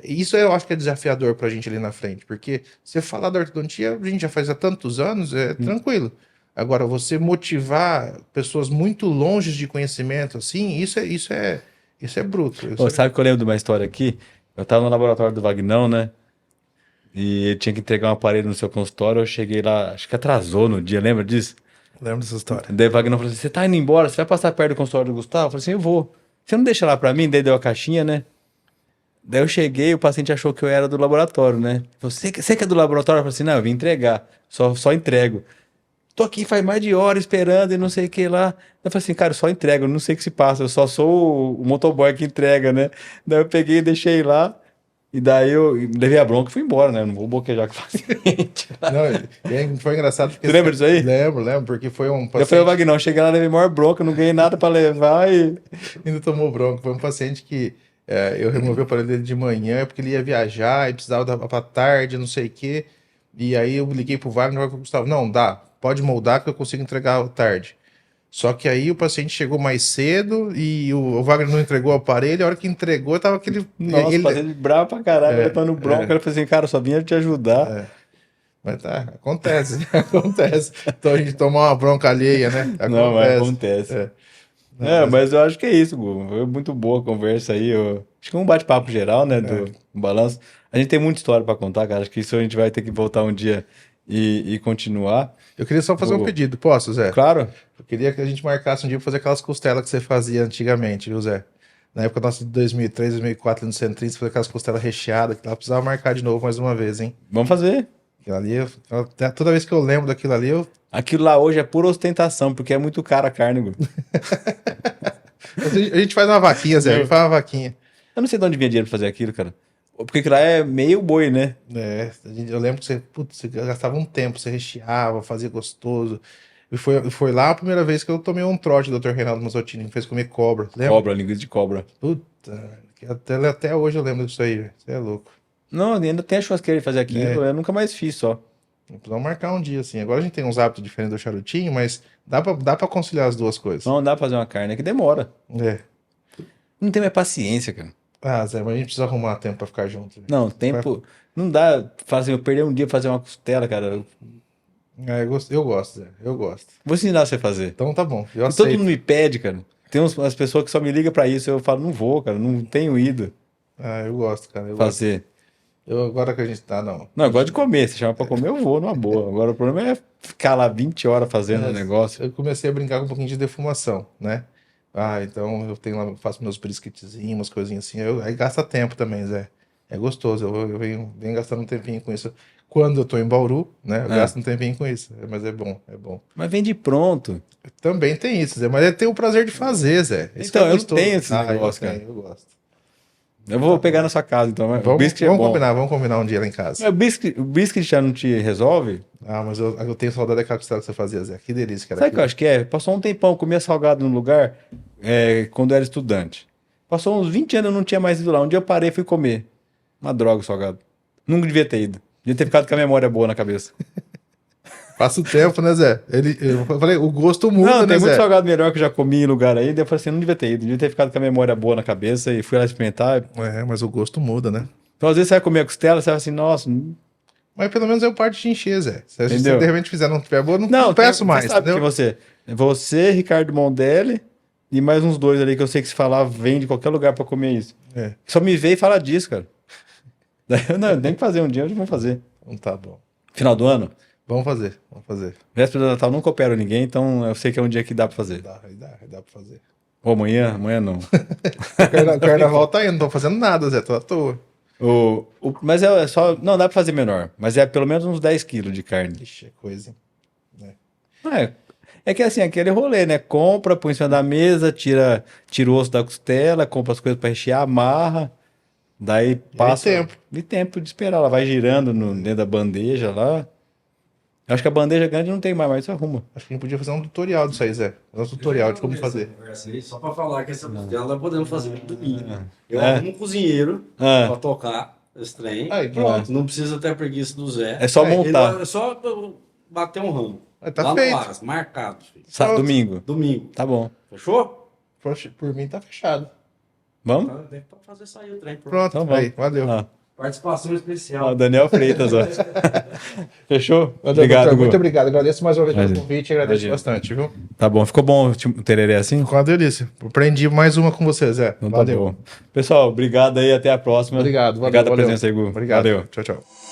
isso eu acho que é desafiador para a gente ali na frente, porque você falar da ortodontia, a gente já faz há tantos anos, tranquilo. Agora, você motivar pessoas muito longe de conhecimento, assim, isso é bruto. Sabe que eu lembro de uma história aqui? Eu estava no laboratório do Vagnão, né? E ele tinha que entregar um aparelho no seu consultório. Eu cheguei lá, acho que atrasou no dia, lembra disso? Lembro dessa história. Daí o Vagnão falou assim: você tá indo embora? Você vai passar perto do consultório do Gustavo? Eu falei assim: eu vou. Você não deixa lá pra mim? Daí deu a caixinha, né? Daí eu cheguei, o paciente achou que eu era do laboratório, né? Você que é do laboratório? Eu falei assim: não, eu vim entregar. Só entrego. Tô aqui faz mais de hora esperando e não sei o que lá. Eu falei assim, cara, eu só entrego, eu não sei o que se passa, eu só sou o motoboy que entrega, né? Daí eu peguei e deixei lá, e daí eu levei a bronca e fui embora, né? Eu não vou boquejar com o paciente. Não, foi engraçado porque... Você lembra disso aí? Lembro, porque foi um paciente... Eu falei, Vagnão, cheguei lá, levei maior bronca, não ganhei nada pra levar e... Ainda tomou bronca. Foi um paciente que eu removi o aparelho dele de manhã, porque ele ia viajar e precisava pra tarde, não sei o quê. E aí eu liguei pro Wagner e pro Gustavo, não, dá. Pode moldar que eu consigo entregar à tarde. Só que aí o paciente chegou mais cedo e o Wagner não entregou o aparelho. A hora que entregou, tava aquele... Nossa, paciente bravo pra caralho, levando bronca. Ele falou assim, cara, eu só vinha te ajudar. Mas tá, acontece, acontece. Então a gente tomar uma bronca alheia, né? Acontece. Não, mas acontece. Mas eu acho que é isso, Gu. Foi muito boa a conversa aí. Acho que um bate-papo geral, né, do balanço. A gente tem muita história pra contar, cara. Acho que isso a gente vai ter que voltar um dia e continuar. Eu queria só fazer um pedido, posso, Zé? Claro. Eu queria que a gente marcasse um dia pra fazer aquelas costelas que você fazia antigamente, viu, Zé? Na época nossa de 2003, 2004, no Centrinho, você fazia aquelas costelas recheadas, que lá precisava marcar de novo mais uma vez, hein? Vamos fazer. Aquilo ali, toda vez que eu lembro daquilo ali, Aquilo lá hoje é pura ostentação, porque é muito cara a carne, Gu. A gente faz uma vaquinha, Zé, a gente faz uma vaquinha. Eu não sei de onde vinha dinheiro pra fazer aquilo, cara. Porque aquilo lá é meio boi, né? Eu lembro que você gastava um tempo, você recheava, fazia gostoso. E foi lá a primeira vez que eu tomei um trote do Dr. Reinaldo Mazzottini, que me fez comer cobra. Lembra? Cobra, linguiça de cobra. Puta, até hoje eu lembro disso aí, velho. Você é louco. Não, ainda tem a churrasqueira de fazer aquilo, eu nunca mais fiz só. Precisamos marcar um dia, assim. Agora a gente tem uns hábitos diferentes do charutinho, mas dá pra conciliar as duas coisas. Não dá pra fazer uma carne, é que demora. É. Não tem mais paciência, cara. Ah, Zé, mas a gente precisa arrumar tempo pra ficar junto. Véio. Não, tempo... Não dá, fala assim, eu perder um dia pra fazer uma costela, cara. Eu gosto, Zé, eu gosto. Vou ensinar você a fazer. Então tá bom, eu E aceito. todo mundo me pede, cara. Tem umas pessoas que só me ligam pra isso, eu falo, não vou, cara, não tenho ido Eu gosto, cara. Eu fazer. Agora que a gente tá, não. Não, eu gosto de comer, se chama pra comer, eu vou numa boa. Agora o problema é ficar lá 20 horas fazendo o negócio. Eu comecei a brincar com um pouquinho de defumação, né? Então eu tenho lá, faço meus brisketzinhos, umas coisinhas assim. Aí gasta tempo também, Zé. É gostoso, eu venho gastando um tempinho com isso. Quando eu tô em Bauru, né? Eu gasto um tempinho com isso. Mas é bom, é bom. Mas vende pronto. Também tem isso, Zé. Mas é ter o prazer de fazer, Zé. Então, eu não tenho esse negócio, cara. Eu gosto. Eu vou pegar na sua casa, então. Vamos combinar um dia lá em casa. O biscuit já não te resolve? Mas eu tenho saudade daquela costela que você fazia, Zé. Que delícia, cara. Sabe o que eu acho que é? Passou um tempão, comia salgado no lugar quando eu era estudante. Passou uns 20 anos, eu não tinha mais ido lá. Um dia eu parei e fui comer. Uma droga, o salgado. Nunca devia ter ido. Devia ter ficado com a memória boa na cabeça. Passa o tempo, né, Zé? Eu falei, o gosto muda, Não, né, tem muito Zé? salgado melhor que eu já comi em lugar aí. Daí eu falei assim, não devia ter ido. Devia ter ficado com a memória boa na cabeça e fui lá experimentar. É, mas o gosto muda, né? Então, às vezes, você vai comer a costela, você vai assim, nossa... Mas pelo menos eu parto de encher, Zé. Se você Entendeu? de repente fizer não tiver boa, não peço tem- mais, você sabe entendeu? que você, Ricardo Mondelli e mais uns dois ali que eu sei que se falar, vem de qualquer lugar pra comer isso. É, Só me vê e fala disso, cara. Daí eu não, tem que fazer um dia, hoje vamos fazer. então tá bom. Final do ano, Vamos fazer, vamos fazer. véspera do Natal, nunca opero ninguém, então eu sei que é um dia que dá pra fazer. Dá pra fazer. Ou amanhã não. O carnaval tá indo, não tô fazendo nada, Zé, tô à toa. Mas é só. Não, dá pra fazer menor. Mas é pelo menos uns 10 quilos de carne. Ixi, é coisa. É que assim, aquele rolê, né? Compra, põe em cima da mesa, tira o osso da costela, compra as coisas pra rechear, amarra. Daí passa. tempo. E tempo de esperar. Ela vai girando dentro da bandeja lá. Acho que a bandeja grande não tem mais, mas isso arruma. Acho que a gente podia fazer um tutorial disso aí, Zé. Um tutorial de como fazer. Só pra falar que essa costela nós podemos fazer no domingo. Eu É. arrumo um cozinheiro Ah. pra tocar esse trem. Aí, pronto. Não precisa ter preguiça do Zé. É só É, montar. É só bater um ramo. Aí tá Lá feito. no Aras, marcado, filho. Domingo. Domingo. Tá bom. Fechou? Por mim tá fechado. Vamos? Tá, tem que fazer sair o trem. Pronto, Então vamos. aí, valeu. Ah. Participação Ah, especial. o Daniel Freitas, ó. Fechou? Valeu, Obrigado, doutor, Gu. muito obrigado. Agradeço mais uma vez pelo Imagina. convite, agradeço Imagina. bastante, viu? Tá bom. Ficou bom o tereré assim? Ficou uma delícia. Aprendi mais uma com você, Zé. Então tá Valeu. bom. Pessoal, obrigado aí. Até a próxima. Obrigado, valeu. Obrigado pela valeu. presença aí, Gu. Obrigado. Valeu. Tchau, tchau.